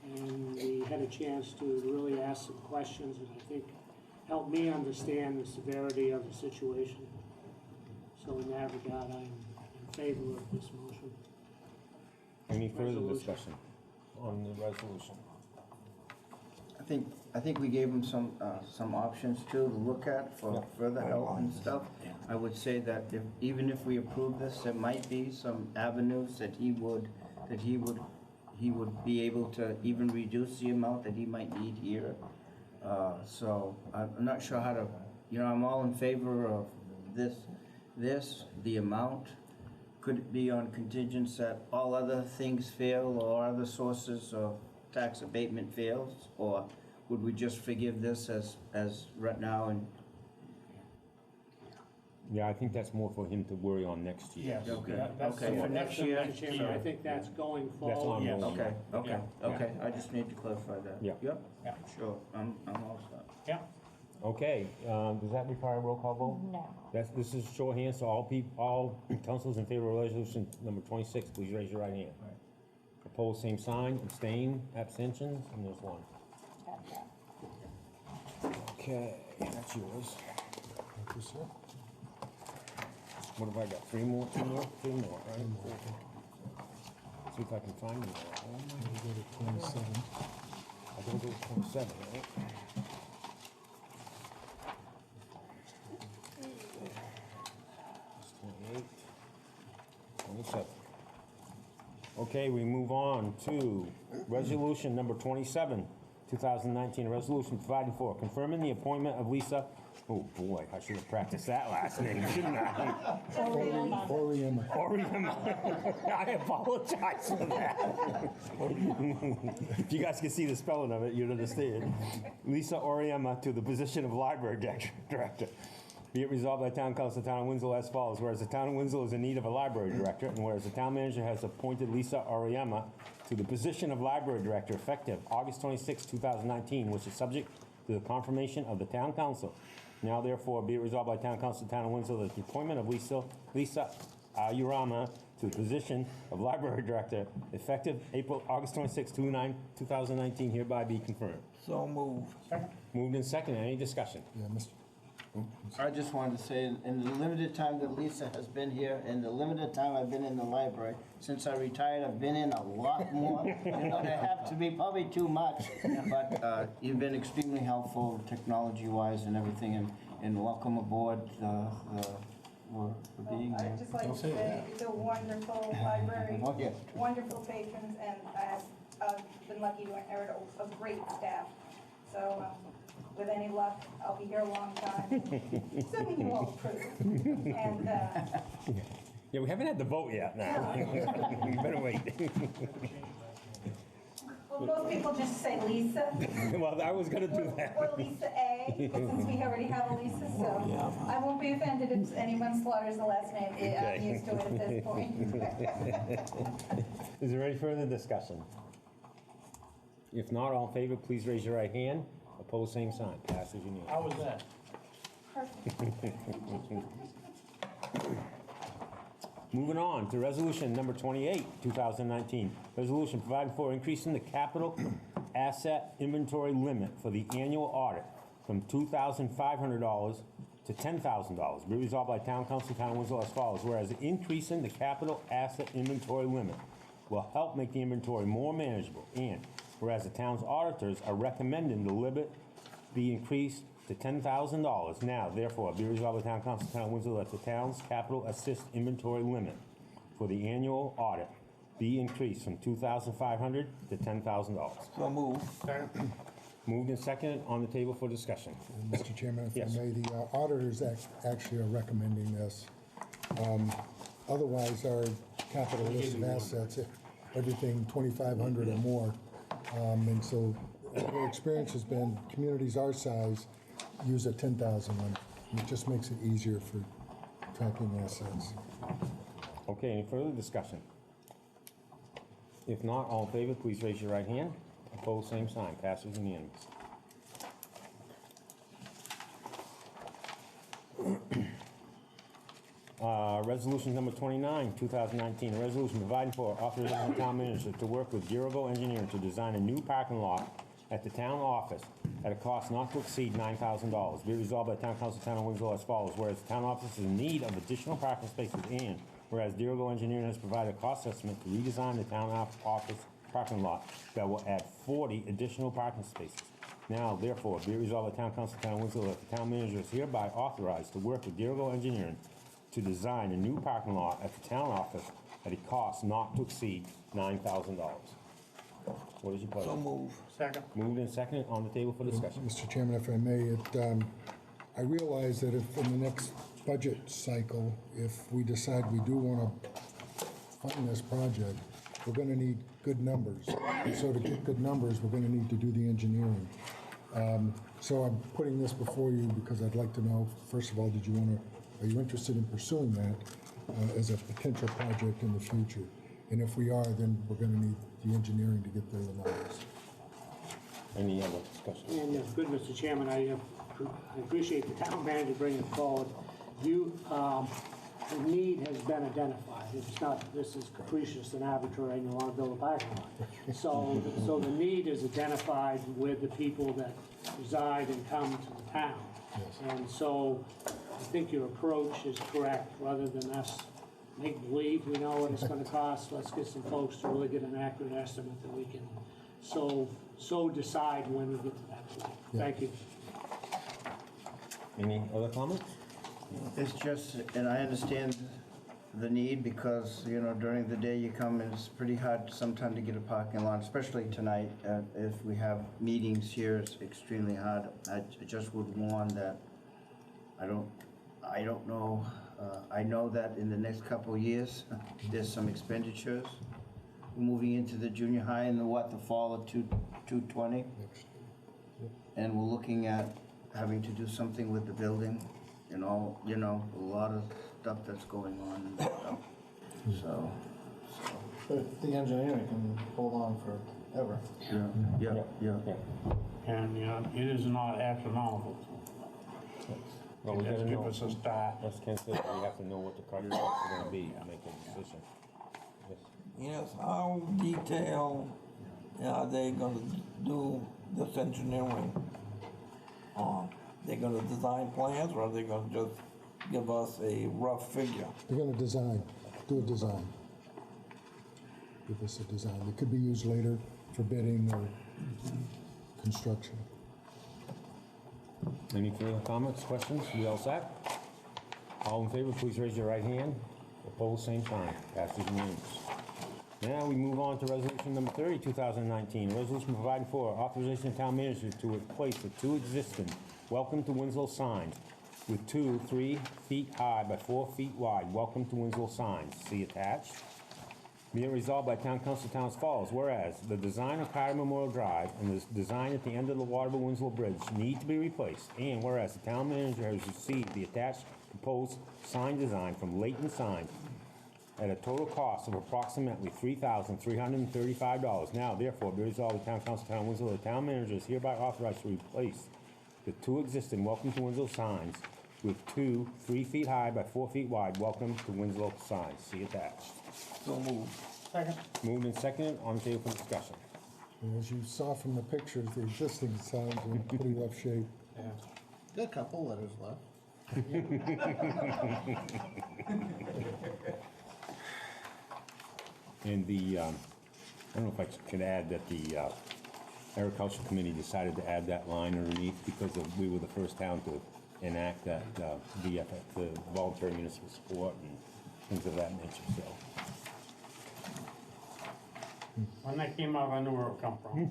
and we had a chance to really ask some questions, and I think helped me understand the severity of the situation. So in that regard, I'm in favor of this motion. Any further Resolution. discussion on the resolution? I think we gave him some options too to look at for further help and stuff. I would say that even if we approve this, there might be some avenues that he would be able to even reduce the amount that he might need here. So I'm not sure how to, I'm all in favor of this, the amount. Could it be on contingents that all other things fail or other sources of tax abatement fails? Or would we just forgive this as right now and? Yeah, I think that's more for him to worry on next year. Yes. Okay, That's okay, for next year? Mr. Chairman, I think that's going That's forward. ongoing. Okay, okay, Yeah. okay, I just need to clarify that. Yeah. Yep, Yeah. sure, I'm all set. Yeah. Okay, does that require a roll call vote? No. This is shorthand, so all councils in favor of resolution number 26, please raise your right hand. Opposed, same sign, abstain, abstentions, and there's one. Okay, that's yours. Thank you, sir. What have I got? Three more, right? See if I can find them. We'll go to 27. I think it was 27, right? It's 28, 27. Okay, we move on to resolution number 27, 2019, a resolution providing for confirming the appointment of Lisa. Oh boy, I should have practiced that last name, shouldn't I? Oriema. Oriema. I apologize for that. If you guys can see the spelling of it, you'd understand. Lisa Oriema to the position of library director. Be it resolved by Town Council of the Town of Winslow as follows. Whereas the Town of Winslow is in need of a library director, and whereas the town manager has appointed Lisa Oriema to the position of library director effective August 26, 2019, which is subject to the confirmation of the Town Council. Now therefore be it resolved by Town Council of the Town of Winslow that the appointment of Lisa Oriema to the position of library director effective August 26, 2019 hereby be confirmed. So move. Moved and seconded. Any discussion? Yeah, Mr. I just wanted to say, in the limited time that Lisa has been here, and the limited time I've been in the library, since I retired, I've been in a lot more. There have to be probably too much, but you've been extremely helpful technology-wise and everything, and welcome aboard for being here. I'd just like to say it's a wonderful library, Oh, yeah. wonderful patrons, and I've been lucky to inherit a great staff. So with any luck, I'll be here a long time, assuming you all approve. And Yeah, we haven't had the vote yet now. You better wait. well, most people just say Lisa. Well, I was gonna do that. Or Lisa A, since we already have a Lisa, so I won't be offended if anyone slaughters the last name. I'm used to it at this point. Is there any further discussion? If not, all in favor, please raise your right hand. Opposed, same sign. Passes unanimously. How was that? Perfect. Moving on to resolution number 28, 2019. Resolution providing for increasing the capital asset inventory limit for the annual audit from $2,500 to $10,000. Be resolved by Town Council, Town of Winslow as follows. Whereas increasing the capital asset inventory limit will help make the inventory more manageable. And whereas the town's auditors are recommending the limit be increased to $10,000. Now, therefore, be resolved by Town Council, Town of Winslow that the town's capital assist inventory limit for the annual audit be increased from $2,500 to $10,000. So move. Moved and seconded on the table for discussion. Mr. Chairman, if Yes. I may, the auditors actually are recommending this. Otherwise, our capital list of assets, everything 2,500 or more. And so our experience has been communities our size use a 10,000 limit. It just makes it easier for tracking assets. Okay, any further discussion? If not, all in favor, please raise your right hand. Opposed, same sign. Passes unanimous. Resolution number 29, 2019, a resolution providing for authorization of the town manager to work with Dirigo Engineering to design a new parking lot at the town office at a cost not to exceed $9,000. Be resolved by the Town Council, Town of Winslow as follows. Whereas the town office is in need of additional parking spaces and whereas Dirigo Engineering has provided a cost estimate to redesign the town office parking lot that will add 40 additional parking spaces. Now, therefore, be resolved by Town Council, Town of Winslow that the town manager is hereby authorized to work with Dirigo Engineering to design a new parking lot at the town office at a cost not to exceed $9,000. What is your pleasure? So move. Second. Moved and seconded on the table for discussion. Mr. Chairman, if I may, I realize that if in the next budget cycle, if we decide we do want to fund this project, we're going to need good numbers. And so to get good numbers, we're going to need to do the engineering. So I'm putting this before you because I'd like to know, first of all, are you interested in pursuing that as a potential project in the future? And if we are, then we're going to need the engineering to get there the numbers. Any other discussion? And if good, Mr. Chairman, I appreciate the town manager bringing it forward. The need has been identified. It's not, this is capricious and arbitrary, and you want to build a parking lot. So the need is identified with the people that reside and come to the town. Yes. And so I think your approach is correct, rather than us make believe we know what it's going to cost. Let's get some folks to really get an accurate estimate that we can so decide when we get to that point. Yeah. Thank you. Any other comments? It's just, and I understand the need because, you know, during the day you come and it's pretty hard sometimes to get a parking lot, especially tonight. If we have meetings here, it's extremely hard. I just would warn that I don't know. I know that in the next couple of years, there's some expenditures. We're moving into the junior high in the fall of 220. And we're looking at having to do something with the building and all, you know, a lot of stuff that's going on. So. But the engineering can hold on forever. Yeah. And, it is not astronomical. Well, we Just gotta give know. us a start. Let's consider, we have to know what the costs are gonna be to make a decision. Yes. Yes, how detailed are they gonna do this engineering on? They're gonna design plans, or are they gonna just give us a rough figure? They're going to do a design. Give us a design. It could be used later for bidding or construction. Any further comments, questions? We all set? All in favor, please raise your right hand. Opposed, same sign. Passes unanimous. Now we move on to resolution number 30, 2019. A resolution providing for authorization of town manager to replace the two existing Welcome to Winslow signs with two 3 feet high by 4 feet wide Welcome to Winslow signs. See attached. Be it resolved by Town Council, Town as follows. Whereas the design of Carter Memorial Drive and the design at the end of the Waterville Winslow Bridge need to be replaced. And whereas the town manager has received the attached proposed sign design from Leighton Signs at a total cost of approximately $3,335. Now, therefore, be resolved the Town Council, Town of Winslow, the town manager is hereby authorized to replace the two existing Welcome to Winslow signs with 2 3 feet high by 4 feet wide. Welcome to Winslow signs. See attached. So moved. Second. Moved and seconded, on the table for discussion. And as you saw from the pictures, the existing signs are in pretty rough shape. Yeah. Got a couple letters left. And the, I don't know if I could add that the agriculture committee decided to add that line underneath because we were the first town to enact that VFS, the voluntary municipal support and things of that nature, so. When that came out, I knew where it would come from.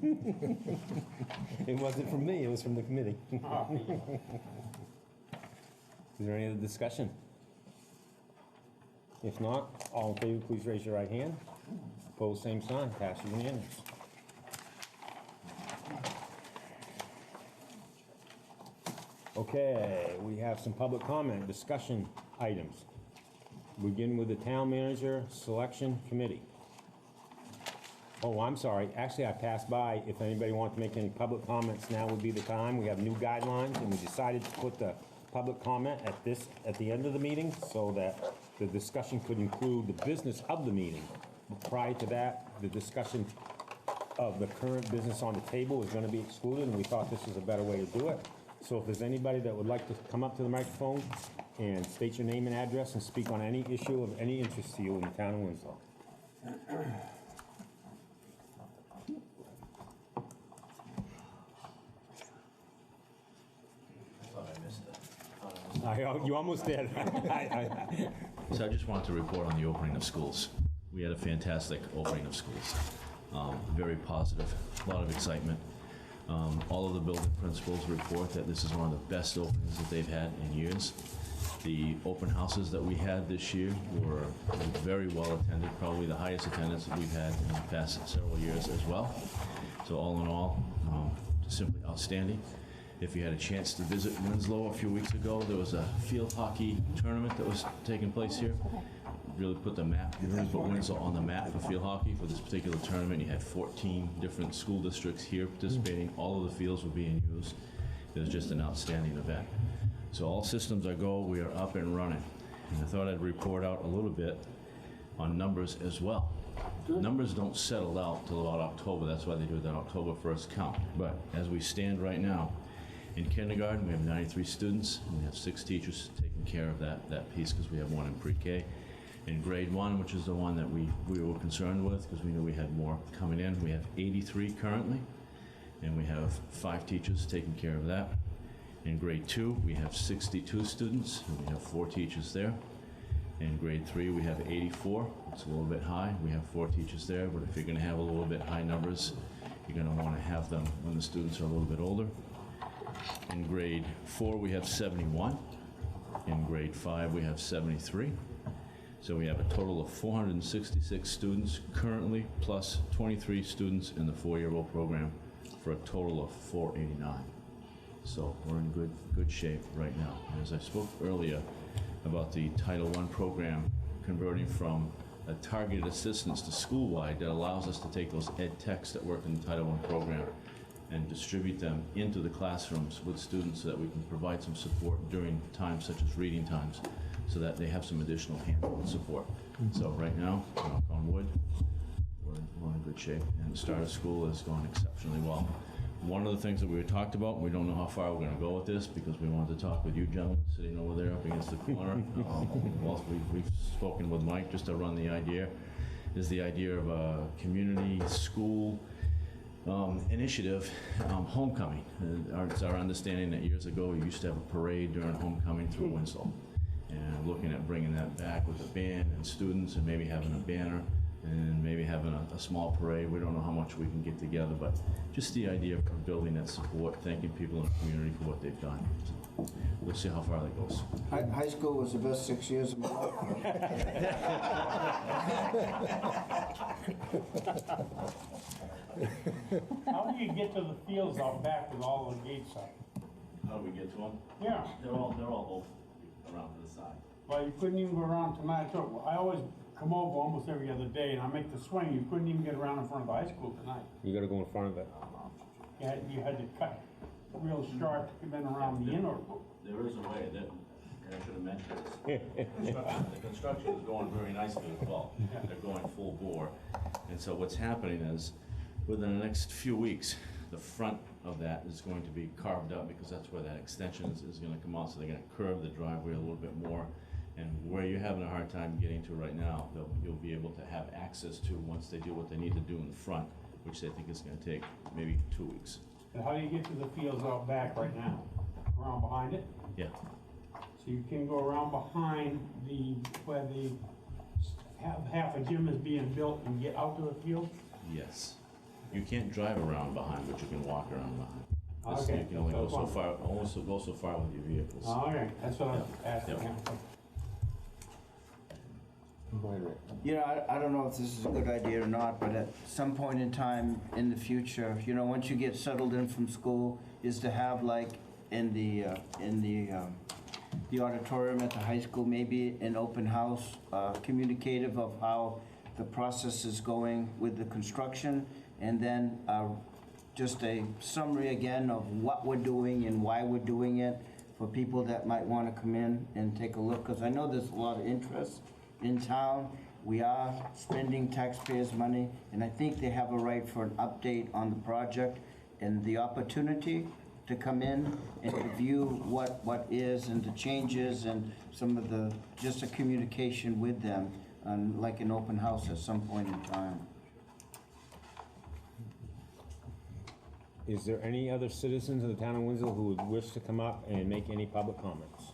It wasn't from me, it was from the committee. Oh. Is there any other discussion? If not, all in favor, please raise your right hand. Opposed, same sign. Passes unanimous. Okay, we have some public comment, discussion items. Begin with the town manager selection committee. Oh, I'm sorry. Actually, I passed by. If anybody wants to make any public comments, now would be the time. We have new guidelines, and we decided to put the public comment at the end of the meeting so that the discussion could include the business of the meeting. Prior to that, the discussion of the current business on the table is going to be excluded, and we thought this was a better way to do it. So if there's anybody that would like to come up to the microphone and state your name and address and speak on any issue of any interest to you in the town of Winslow. You almost did. So I just wanted to report on the opening of schools. We had a fantastic opening of schools. Very positive, a lot of excitement. All of the building principals report that this is one of the best openings that they've had in years. The open houses that we had this year were very well attended, probably the highest attendance that we've had in the past several years as well. So all in all, simply outstanding. If you had a chance to visit Winslow a few weeks ago, there was a field hockey tournament that was taking place here. Really put Winslow on the map for field hockey for this particular tournament. You had 14 different school districts here participating. All of the fields were being used. It was just an outstanding event. So all systems are go. We are up and running. And I thought I'd report out a little bit on numbers as well. Numbers don't settle out till about October. That's why they do that October 1st count. But as we stand right now, in kindergarten, we have 93 students, and we have 6 teachers taking care of that piece because we have 1 in pre-K. In grade 1, which is the one that we were concerned with because we knew we had more coming in, we have 83 currently, and we have 5 teachers taking care of that. In grade 2, we have 62 students, and we have 4 teachers there. In grade 3, we have 84. It's a little bit high. We have 4 teachers there, but if you're going to have a little bit high numbers, you're going to want to have them when the students are a little bit older. In grade 4, we have 71. In grade 5, we have 73. So we have a total of 466 students currently, plus 23 students in the 4-year-old program, for a total of 489. So we're in good shape right now. And as I spoke earlier about the Title I program converting from a targeted assistance to school-wide that allows us to take those ed techs that work in the Title I program and distribute them into the classrooms with students so that we can provide some support during times such as reading times so that they have some additional hand-holding support. So right now, knock on wood, we're in good shape, and the start of school has gone exceptionally well. One of the things that we talked about, we don't know how far we're going to go with this because we wanted to talk with you gentlemen sitting over there up against the corner. We've spoken with Mike just to run the idea, is the idea of a community school initiative, homecoming. It's our understanding that years ago we used to have a parade during homecoming through Winslow. And looking at bringing that back with a band and students and maybe having a banner and maybe having a small parade. We don't know how much we can get together, but just the idea of building that support, thanking people in the community for what they've done. So we'll see how far that goes. High school was the best 6 years of my life. How do you get to the fields out back with all the gates up? How do we get to them? Yeah. They're all open around to the side. Well, you couldn't even go around tonight. So I always come over almost every other day and I make the swing. You couldn't even get around in front of the high school tonight. You gotta go in front of it. You had to cut real sharp to come in around the inner. There is a way that and I should have mentioned this. The construction is going very nicely as well. They're going full bore. And so what's happening is, within the next few weeks, the front of that is going to be carved up because that's where that extension is gonna come out. So they're gonna curve the driveway a little bit more. And where you're having a hard time getting to right now, you'll be able to have access to once they do what they need to do in the front, which they think is gonna take maybe 2 weeks. And how do you get to the fields out back right now? Around behind it? Yeah. So you can go around behind where the half a gym is being built and get out to the field? Yes. You can't drive around behind, but you can walk around behind. Okay. You can only go so far, almost go so far with your vehicles. Okay, that's what I'm asking. Yep. You know, I don't know if this is a good idea or not, but at some point in time in the future, you know, once you get settled in from school, is to have like in the auditorium at the high school, maybe an open house, communicative of how the process is going with the construction, and then just a summary again of what we're doing and why we're doing it for people that might want to come in and take a look, because I know there's a lot of interest in town. We are spending taxpayers' money, and I think they have a right for an update on the project and the opportunity to come in and review what is and the changes and some of the, just a communication with them, like an open house at some point in time. Is there any other citizens of the town of Winslow who would wish to come up and make any public comments?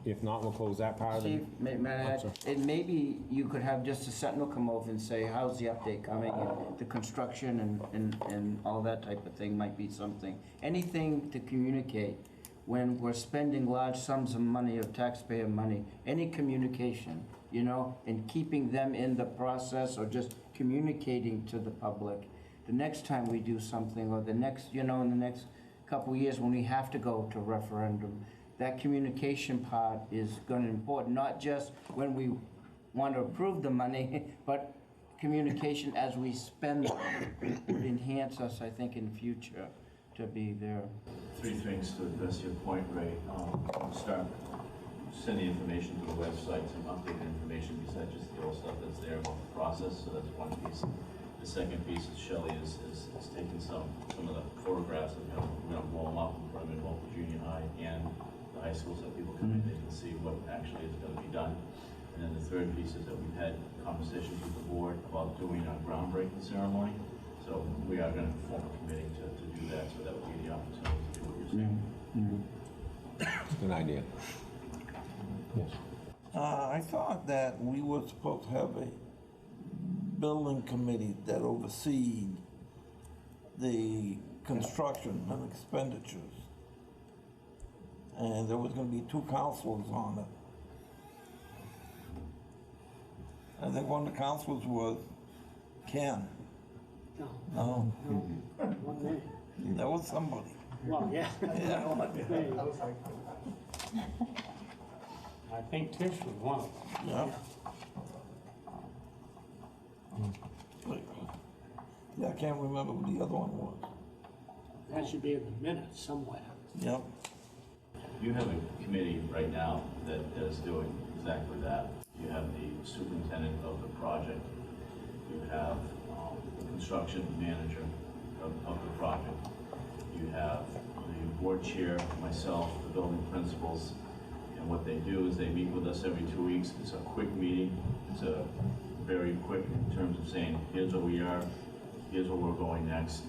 If not, we'll close that part of the... Steve, may I add, and maybe you could have just a sentinel come over and say, how's the update coming, and the construction and all that type of thing might be something. Anything to communicate when we're spending large sums of money, of taxpayer money, any communication, you know, and keeping them in the process or just communicating to the public. The next time we do something, or the next, you know, in the next couple of years when we have to go to referendum, that communication part is going to be important, not just when we want to approve the money, but communication as we spend it would enhance us, I think, in the future to be there. 3 things to address your point, Ray. Start sending information to the website, some updated information besides just the old stuff that's there about the process, so that's one piece. The second piece is Shelley is taking some of the photographs and we're gonna blow them up in front of both the junior high and the high school so people come in, they can see what actually is gonna be done. And then the third piece is that we've had conversations with the board about doing a groundbreaking ceremony. So we are gonna form a committee to do that, so that would be the opportunity to do what you're saying. Good idea. Yes. I thought that we were supposed to have a building committee that overseed the construction and expenditures. And there was gonna be 2 counselors on it. I think one of the counselors was Ken. No. One name. That was somebody. Well, yeah. I think Tish was one of them. Yeah. Yeah, I can't remember what the other one was. That should be in the minutes somewhere. Yep. You have a committee right now that is doing exactly that. You have the superintendent of the project. You have the construction manager of the project. You have the board chair, myself, the building principals. And what they do is they meet with us every 2 weeks. It's a quick meeting. It's a very quick in terms of saying, here's where we are, here's where we're going next.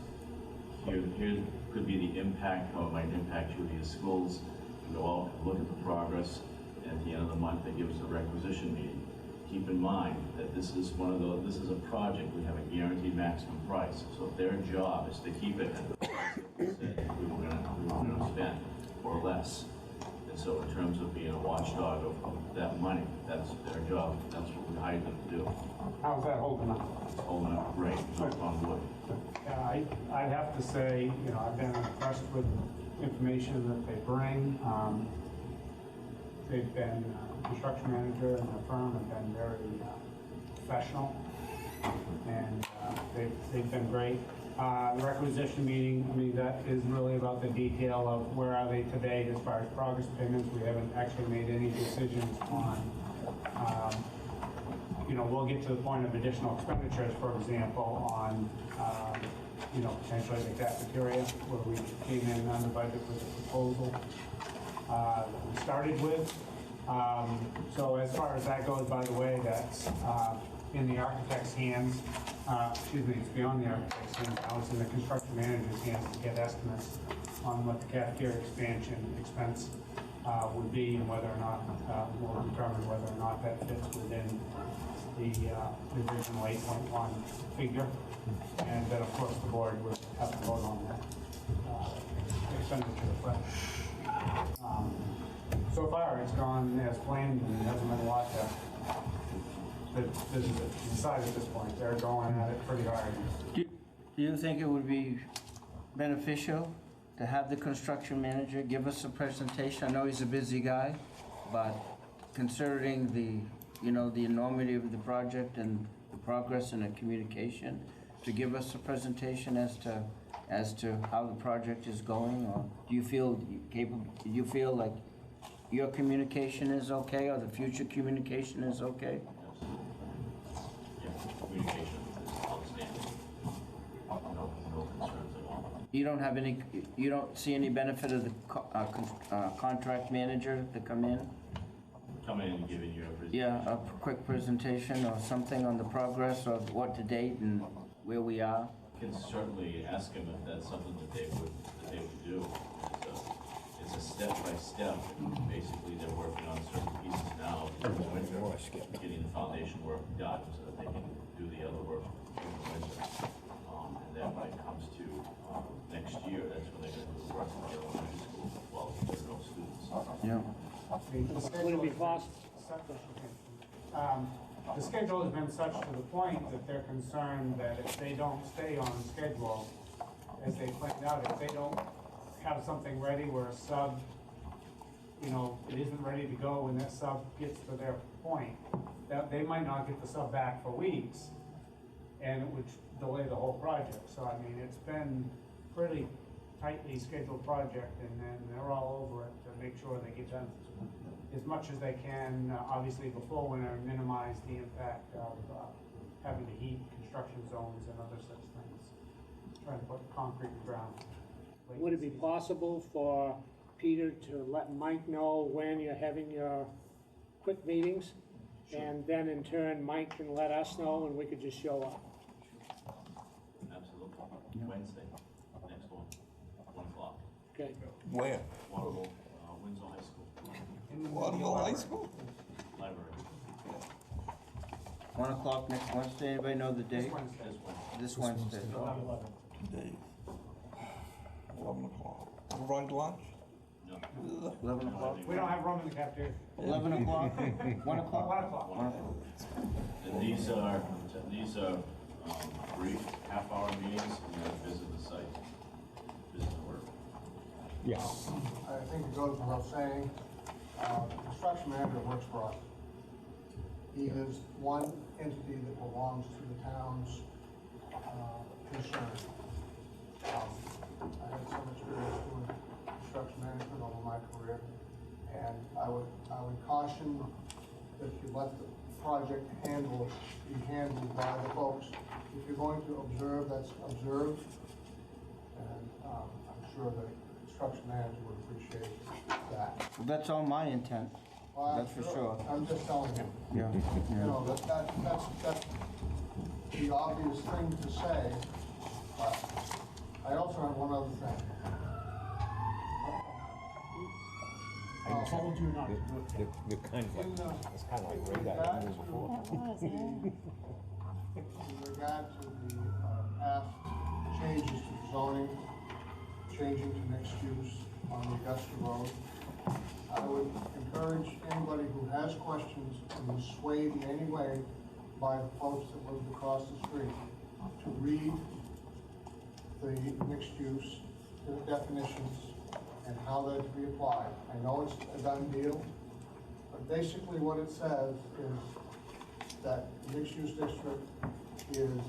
Here could be the impact, how it might impact you with your schools. We go out and look at the progress, and at the end of the month, they give us a requisition meeting. Keep in mind that this is this is a project, we have a guaranteed maximum price. So if their job is to keep it at the price that we said we were gonna spend, or less. And so in terms of being a watchdog of that money, that's their job. That's what we hired them to do. How's that holding up? It's holding up great, knock on wood. Yeah, I'd have to say, you know, I've been impressed with the information that they bring. They've been, construction manager and the firm have been very professional, and they've been great. The requisition meeting, I mean, that is really about the detail of where are they today as far as progress payments. We haven't actually made any decisions on, we'll get to the point of additional expenditures, for example, on, potentially the cafeteria, where we came in on the budget with a proposal that we started with. So as far as that goes, by the way, that's in the architect's hands. It's beyond the architect's hands now. It's in the construction manager's hands to get estimates on what the cafeteria expansion expense would be, and whether or not we'll determine whether or not that fits within the original 8.1 figure. And then, of course, the board would have to vote on that expenditure request. So far, it's gone as planned, and there hasn't been a lot to decide at this point. They're going at it pretty hard. Do you think it would be beneficial to have the construction manager give us a presentation? I know he's a busy guy, but considering the enormity of the project and the progress and the communication, to give us a presentation as to how the project is going? Or do you feel capable? Do you feel like your communication is okay, or the future communication is okay? Communication is outstanding. No concerns at all. You don't see any benefit of the contract manager to come in? Come in and giving you a presentation. Yeah, a quick presentation or something on the progress of what to date and where we are? Can certainly ask him if that's something that they would do. It's a step by step. Basically, they're working on certain pieces now, getting the foundation work done so that they can do the other work in the winter. And then when it comes to next year, that's when they're going to do the work in the elementary school. Well, there are no students. Yeah. Would it be possible? The schedule has been such to the point that they're concerned that if they don't stay on schedule, as they planned out, if they don't have something ready where a sub, it isn't ready to go when that sub gets to their point, that they might not get the sub back for weeks, and it would delay the whole project. So, I mean, it's been pretty tightly scheduled project, and then they're all over it to make sure they get done as much as they can, obviously before winter, and minimize the impact of having to heat construction zones and other such things. Trying to put concrete in the ground. Would it be possible for Peter to let Mike know when you're having your quick meetings? Sure. And then in turn, Mike can let us know and we could just show up? Absolutely. Wednesday, next one, 1 o'clock. Okay. Where? Waterloo, Winslow High School. Waterloo High School? Library. 1 o'clock next Wednesday. Anybody know the date? This Wednesday. This Wednesday. 2 days. 11 o'clock. Right lunch? No. 11 o'clock? We don't have room in the cafeteria. 11 o'clock? 1 o'clock? 1 o'clock. 1 o'clock. And these are brief half-hour meetings, and then visit the site, visit the work. Yes. I think it goes without saying, the construction manager works for us. He is one entity that belongs to the town's concern. I had some experience doing construction management over my career, and I would caution that you let the project be handled by the folks. If you're going to observe, that's observed, and I'm sure the construction manager would appreciate that. That's all my intent. Well, That's for sure. I'm just telling him. Yeah. That's the obvious thing to say, but I also have one other thing. I told you not to do it. You're kind of like, it's kind of like radar I knew before. In regard to the past changes to zoning, changing to mixed use on Augusta Road, I would encourage anybody who has questions and is swayed in any way by the folks that live across the street to read the mixed use definitions and how they're to be applied. I know it's a done deal, but basically what it says is that the mixed use district is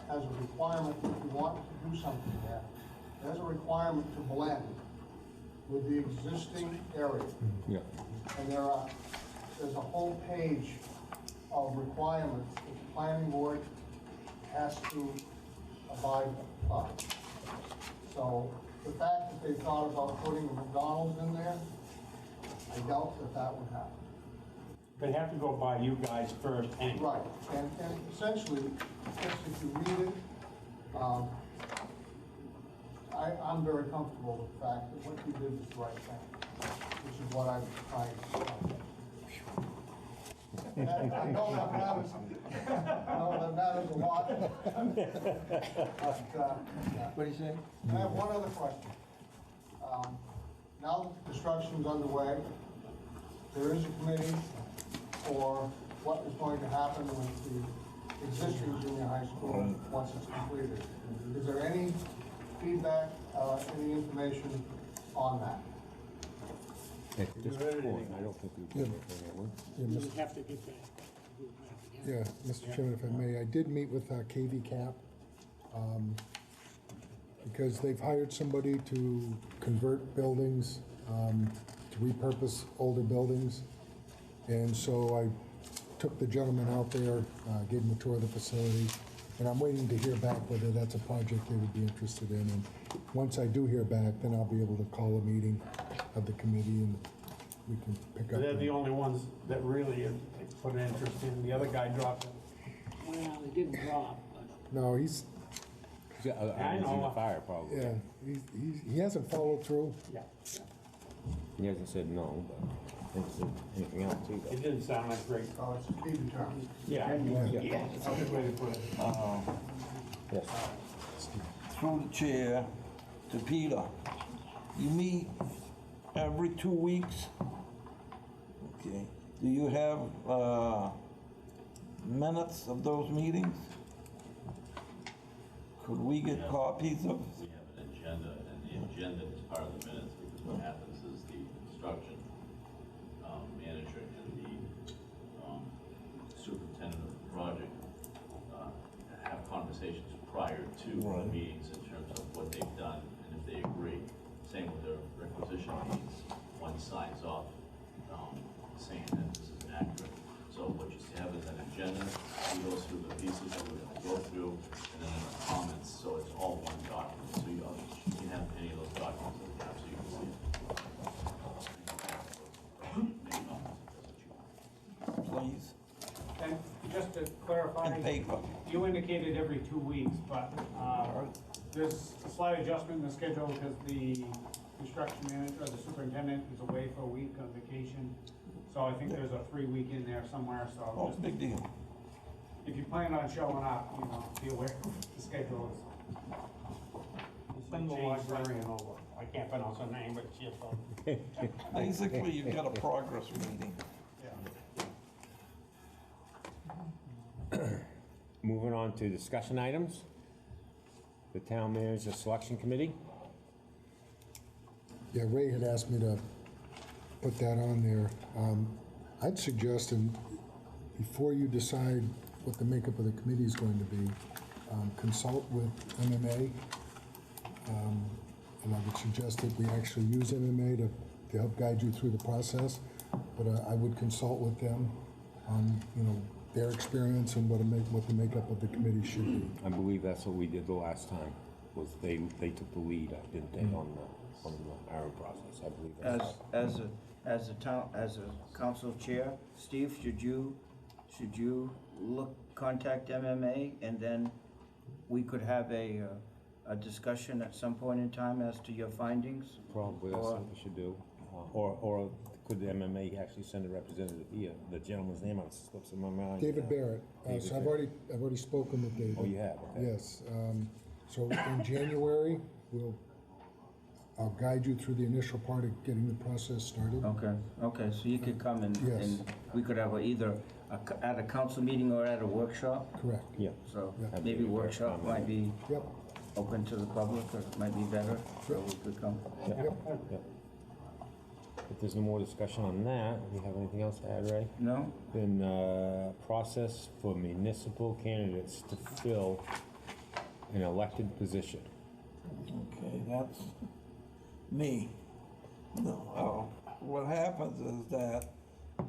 has a requirement, if you want to do something there, it has a requirement to blend with the existing area. Yeah. And there's a whole page of requirements that the planning board has to abide by. So the fact that they thought about putting a McDonald's in there, I doubt that that would happen. They have to go by you guys first anyway. Right, and essentially, just if you read it, I'm very comfortable with the fact that what you did was the right thing, which is what I'm trying to say. I know that matters, I know that matters a lot. What do you say? I have one other question. Now that the construction's underway, there is a committee for what is going to happen with the existing junior high school once it's completed. Is there any feedback, any information on that? At this point, I don't think we can make that one. You have to get that. Yeah, Mr. Chairman, if I may, I did meet with KV Cap, because they've hired somebody to convert buildings, to repurpose older buildings. And so I took the gentleman out there, gave him a tour of the facility, and I'm waiting to hear back whether that's a project they would be interested in. And once I do hear back, then I'll be able to call a meeting of the committee and we can pick up. They're the only ones that really have put an interest in. The other guy dropped it. Well, it didn't drop, but. No, he's, I know. In the fire, probably. yeah, he hasn't followed through. Yeah. He hasn't said no, but he hasn't said anything else either. It didn't sound like great. Oh, it's to be determined. Yeah. Yeah. That's a good way to put it. Yes. Through the chair to Peter. You meet every 2 weeks? Okay. Do you have minutes of those meetings? Could we get copies of? We have an agenda, and the agenda is part of the minutes, because what happens is the construction manager and the superintendent of the project have conversations prior to the meetings in terms of what they've done, and if they agree. Same with their requisition meetings, one signs off saying that this is inaccurate. So what you have is an agenda, we go through the pieces that we're going to go through, and then the comments, so it's all one document. So you can have any of those documents that we have, so you can see it. Please. And just to clarify, In paper. you indicated every 2 weeks, but there's a slight adjustment in the schedule because the construction manager, the superintendent, is away for a week on vacation. So I think there's a 3-week in there somewhere, so Oh, just, big deal. if you plan on showing up, be aware of the schedule Send the librarian over. I can't pronounce her name, but she'll tell. Basically, you've got a progress meeting. Moving on to discussion items. The town manager selection committee. Yeah, Ray had asked me to put that on there. I'd suggest, and before you decide what the makeup of the committee is going to be, consult with MMA. And I would suggest that we actually use MMA to help guide you through the process. But I would consult with them on, their experience and what the makeup of the committee should be. I believe that's what we did the last time, was they took the lead, didn't they, on the hiring process, I believe. As a council chair, Steve, should you contact MMA, and then we could have a discussion at some point in time as to your findings? Probably, that's what we should do. Or could the MMA actually send a representative here? The gentleman's name slips in my mind. David Barrett. So I've already spoken with David. Oh, you have? Okay. Yes. So in January, I'll guide you through the initial part of getting the process started. Okay, so you could come and we could have either at a council meeting or at a workshop? Correct. Yeah. So Yep. maybe workshop might be Yep. open to the public, or it might be better, so we could come. Yep. If there's no more discussion on that, do you have anything else to add, Ray? No? Then process for municipal candidates to fill an elected position. Okay, that's me. No, what happens is that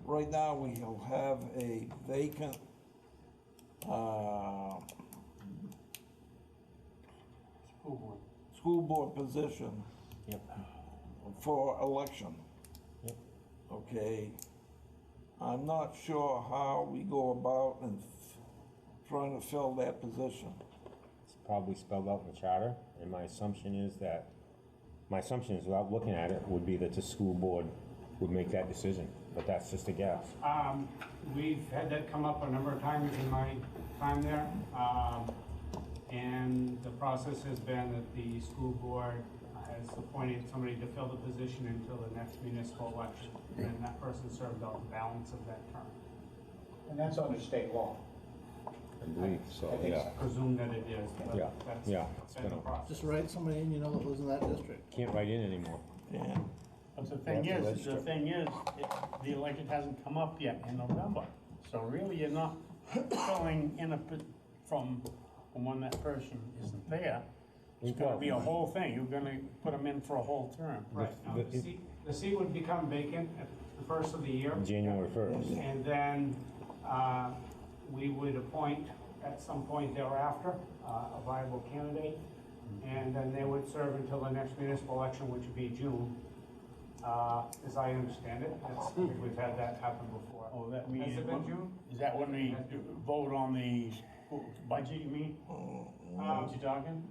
right now we'll have a vacant, school board position for election. Yep. Okay, I'm not sure how we go about and trying to fill that position. It's probably spelled out in the charter, and my assumption is, without looking at it, would be that the school board would make that decision, but that's just a guess. We've had that come up a number of times in my time there. And the process has been that the school board has appointed somebody to fill the position until the next municipal election. And that person served out the balance of that term. And that's under state law. I believe so, I yeah. presume that it is, but Yeah, that's yeah, been the process. Just write somebody in, you know, that lives in that district. Can't write in anymore. Yeah. But the thing That's is, the election hasn't come up yet in November. So really, you're not filling in from when that person isn't there. It's gonna be a whole thing. You're gonna put them in for a whole term. Right. Now, the seat would become vacant at the first of the year. January 1st. And then we would appoint at some point thereafter a viable candidate. And then they would serve until the next municipal election, which would be June. As I understand it, I think we've had that happen before. Oh, that means. Has it been June? Is that when we vote on the budget, you mean? What you talking?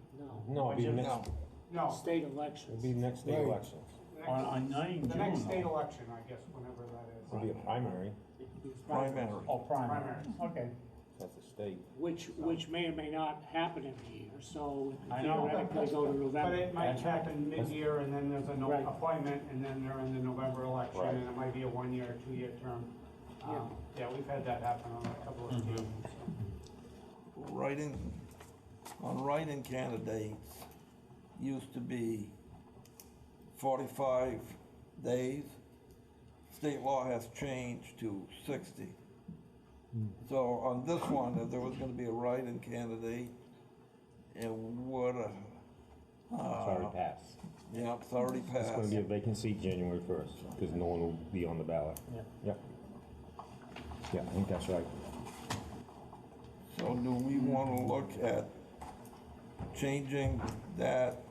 No, it'd be next, No. State elections. it'd be next state Right. elections. On 9 The June. next state though. election, I guess, whenever that is. It'd be a primary, Primary. Oh, primary. Primaries. Okay. that's the state. Which may or may not happen in a year, so I know. theoretically go to But November. it might That's right. happen mid-year, and then there's a Right. appointment, and then they're in the November election, Right. and it might be a 1-year or 2-year term. Yeah, we've had that happen on a couple of occasions. Write-in candidates used to be 45 days. State law has changed to 60. So on this one, if there was gonna be a write-in candidate, it would have. It's already passed. Yeah, it's already It's passed. gonna be a vacant seat January 1st, because no one will be on the ballot. Yeah. Yep. Yeah, I think that's right. So do we wanna look at changing that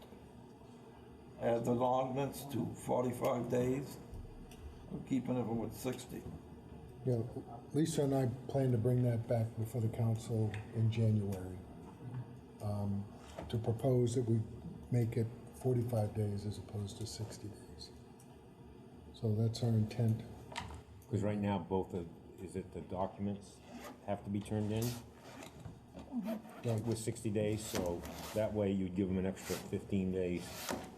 as an ordinance to 45 days? Or keeping it with 60? Yeah, Lisa and I plan to bring that back before the council in January, to propose that we make it 45 days as opposed to 60 days. So that's our intent. Because right now, the documents have to be turned in with 60 days, so that way you'd give them an extra 15 days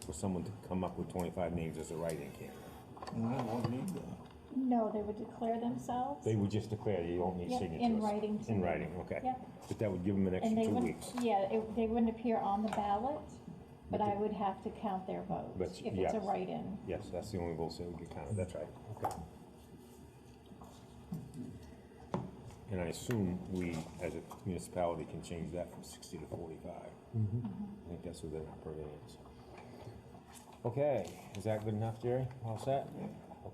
for someone to come up with 25 names as a write-in candidate. No, I won't need that. No, they would declare themselves. They would just declare, you don't need Yep, signatures. in writing to In me. writing, okay. Yep. But that would give them an And extra they 2 wouldn't, weeks. they wouldn't appear on the ballot, but I would have to count their votes But, if it's yes. a write-in. Yes, that's the only votes that would get counted, that's right, okay. And I assume we, as a municipality, can change that from 60 to 45. I think that's within our purveyance. Okay, is that good enough, Jerry? All set?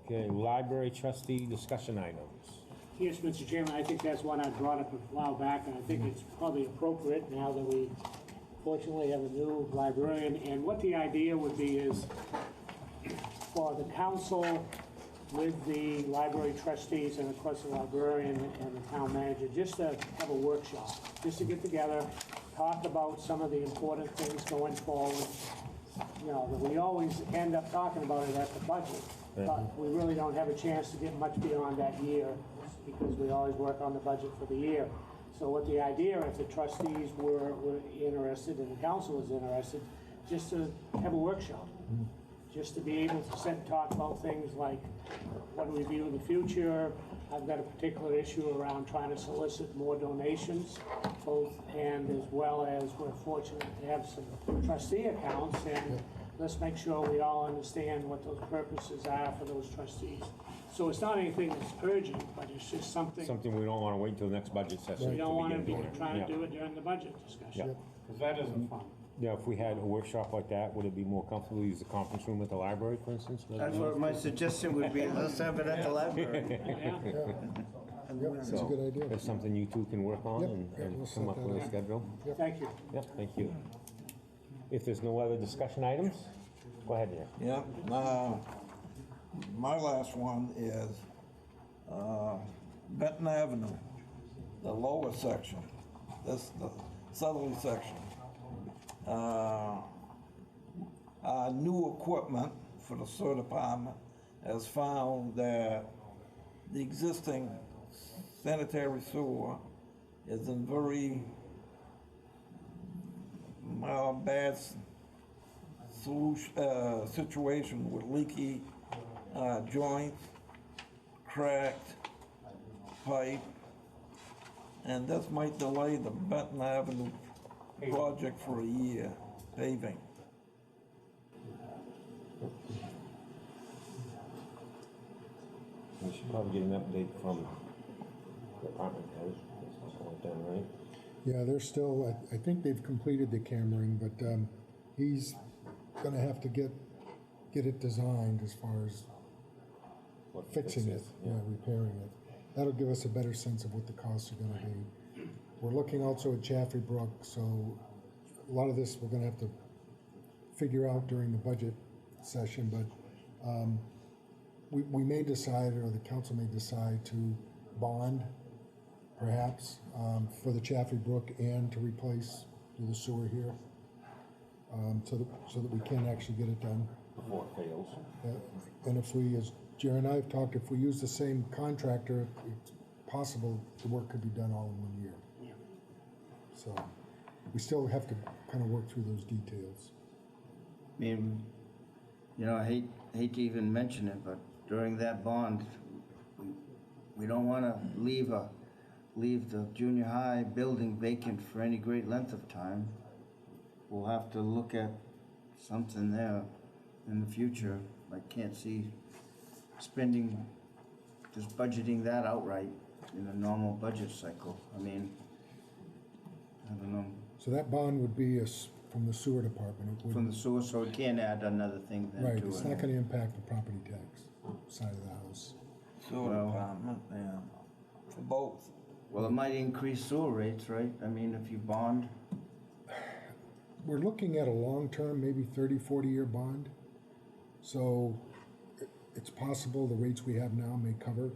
Okay, library trustee discussion items. Yes, Mr. Chairman, I think that's one I brought up a while back, and I think it's probably appropriate now that we fortunately have a new librarian. And what the idea would be is for the council with the library trustees and of course the librarian and the town manager, just to have a workshop, just to get together, talk about some of the important things going forward. You know, that we always end up talking about it at the budget, but we really don't have a chance to get much beyond that year because we always work on the budget for the year. So what the idea, if the trustees were interested and the council was interested, just to have a workshop, just to be able to sit and talk about things like what do we view in the future. I've got a particular issue around trying to solicit more donations, both and as well as we're fortunate to have some trustee accounts, and let's make sure we all understand what those purposes are for those trustees. So it's not anything that's urgent, but it's just something. Something we don't want to wait until the next budget session. We don't want to be begin doing. trying Yeah. to do it during the budget discussion. because that isn't fun. Yeah, if we had a workshop like that, would it be more comfortable to use the conference room at the library, for instance? That's what my suggestion would be, let's have it at the library. Yep, that's a good idea. That's something you two can work on Yep, and we'll come set up that with a up. schedule? Thank you. Yep, thank you. If there's no other discussion items, go ahead, Nick. Yeah, my last one is, Benton Avenue, the lower section, this, the southerly section. New equipment for the sewer department has found that the existing sanitary sewer is in very bad situation with leaky joints, cracked pipe, and this might delay the Benton Avenue project for a year, paving. We should probably get an update from the department head, something like that, right? Yeah, they're still, I think they've completed the cammering, but he's gonna have to get it designed as far as fixing it, repairing it. That'll give us a better sense of what the costs are gonna be. We're looking also at Chaffee Brook, so a lot of this we're gonna have to figure out during the budget session, but we may decide, or the council may decide to bond, perhaps, for the Chaffee Brook and to replace the sewer here, so that we can actually get it done. Before it fails. And if we, as Jerry and I have talked, if we use the same contractor, it's possible the work could be done all in 1 year. Yeah. So we still have to kind of work through those details. I mean, you know, I hate to even mention it, but during that bond, we don't want to leave the junior high building vacant for any great length of time. We'll have to look at something there in the future. I can't see spending, just budgeting that outright in a normal budget cycle. I mean, I don't know. So that bond would be from the sewer department. It From the sewer, so we can't add another thing then to it. Right, it's not going to impact the property tax side of the house. Sewer department, yeah, for both. Well, it might increase sewer rates, right? I mean, if you bond. We're looking at a long-term, maybe 30, 40-year bond. So it's possible the rates we have now may cover.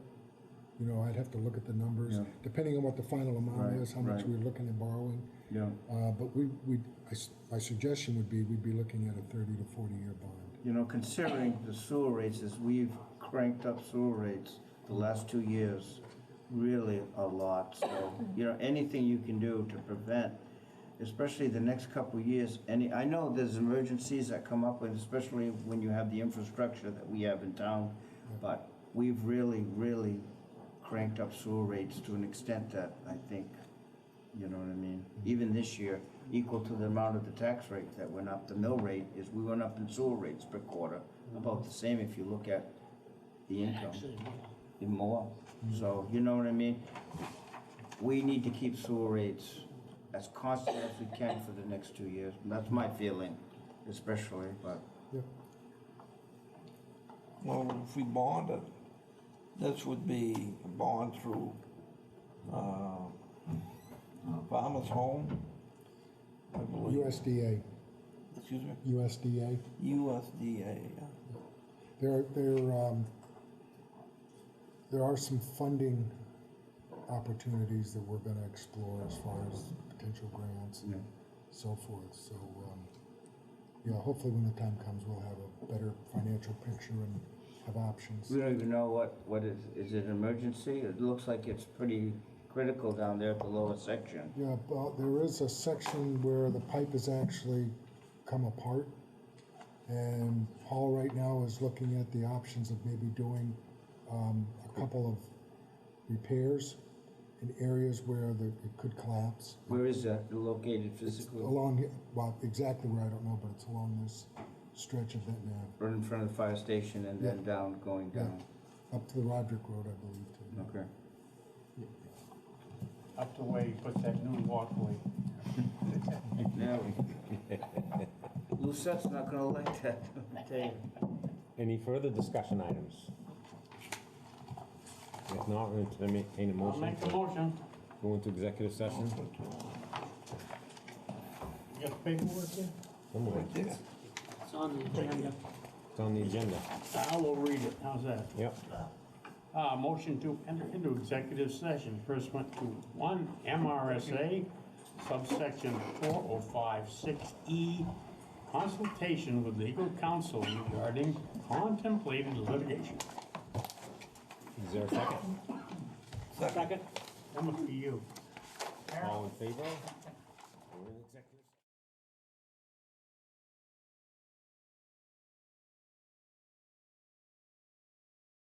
You know, I'd have to look at the numbers, depending on what the final amount is, how much we're looking at borrowing. Yeah. But my suggestion would be we'd be looking at a 30 to 40-year bond. You know, considering the sewer rates, as we've cranked up sewer rates the last 2 years, really a lot. So, you know, anything you can do to prevent, especially the next couple of years, I know there's emergencies that come up, and especially when you have the infrastructure that we have in town, but we've really, really cranked up sewer rates to an extent that I think, you know what I mean? Even this year, equal to the amount of the tax rate that went up, the mill rate we went up in sewer rates per quarter, about the same if you look at the income, even more. So, you know what I mean? We need to keep sewer rates as constant as we can for the next 2 years. And that's my feeling, especially, but. Yep. Well, if we bond it, this would be a bond through Farmers Home, I believe. USDA. Excuse me? USDA. USDA, yeah. There are some funding opportunities that we're going to explore as far as potential grants and so forth. So, yeah, hopefully when the time comes, we'll have a better financial picture and have options. We don't even know what is it an emergency? It looks like it's pretty critical down there at the lower section. Yeah, but there is a section where the pipe has actually come apart. And Paul right now is looking at the options of maybe doing a couple of repairs in areas where it could collapse. Where is that located physically? It's along, well, exactly where I don't know, but it's along this stretch of Benton Ave. Right in front of the fire station and then going down. Up to the Roderick Road, I believe, too. Okay. up to where he puts that new walkway. Now, Lucette's not gonna like that, I tell you. Any further discussion items? If not, we'll entertain a I'll motion. make the motion. Go into executive session. You got paperwork here? Somewhere. It's on the agenda. It's on the agenda. I will read it, how's that? Yep. Motion to enter into executive session pursuant to 1 MRSA subsection 4056E, consultation with legal counsel regarding contemplated litigation. Is there a second? Second. Number for you. All in favor? We're in executive.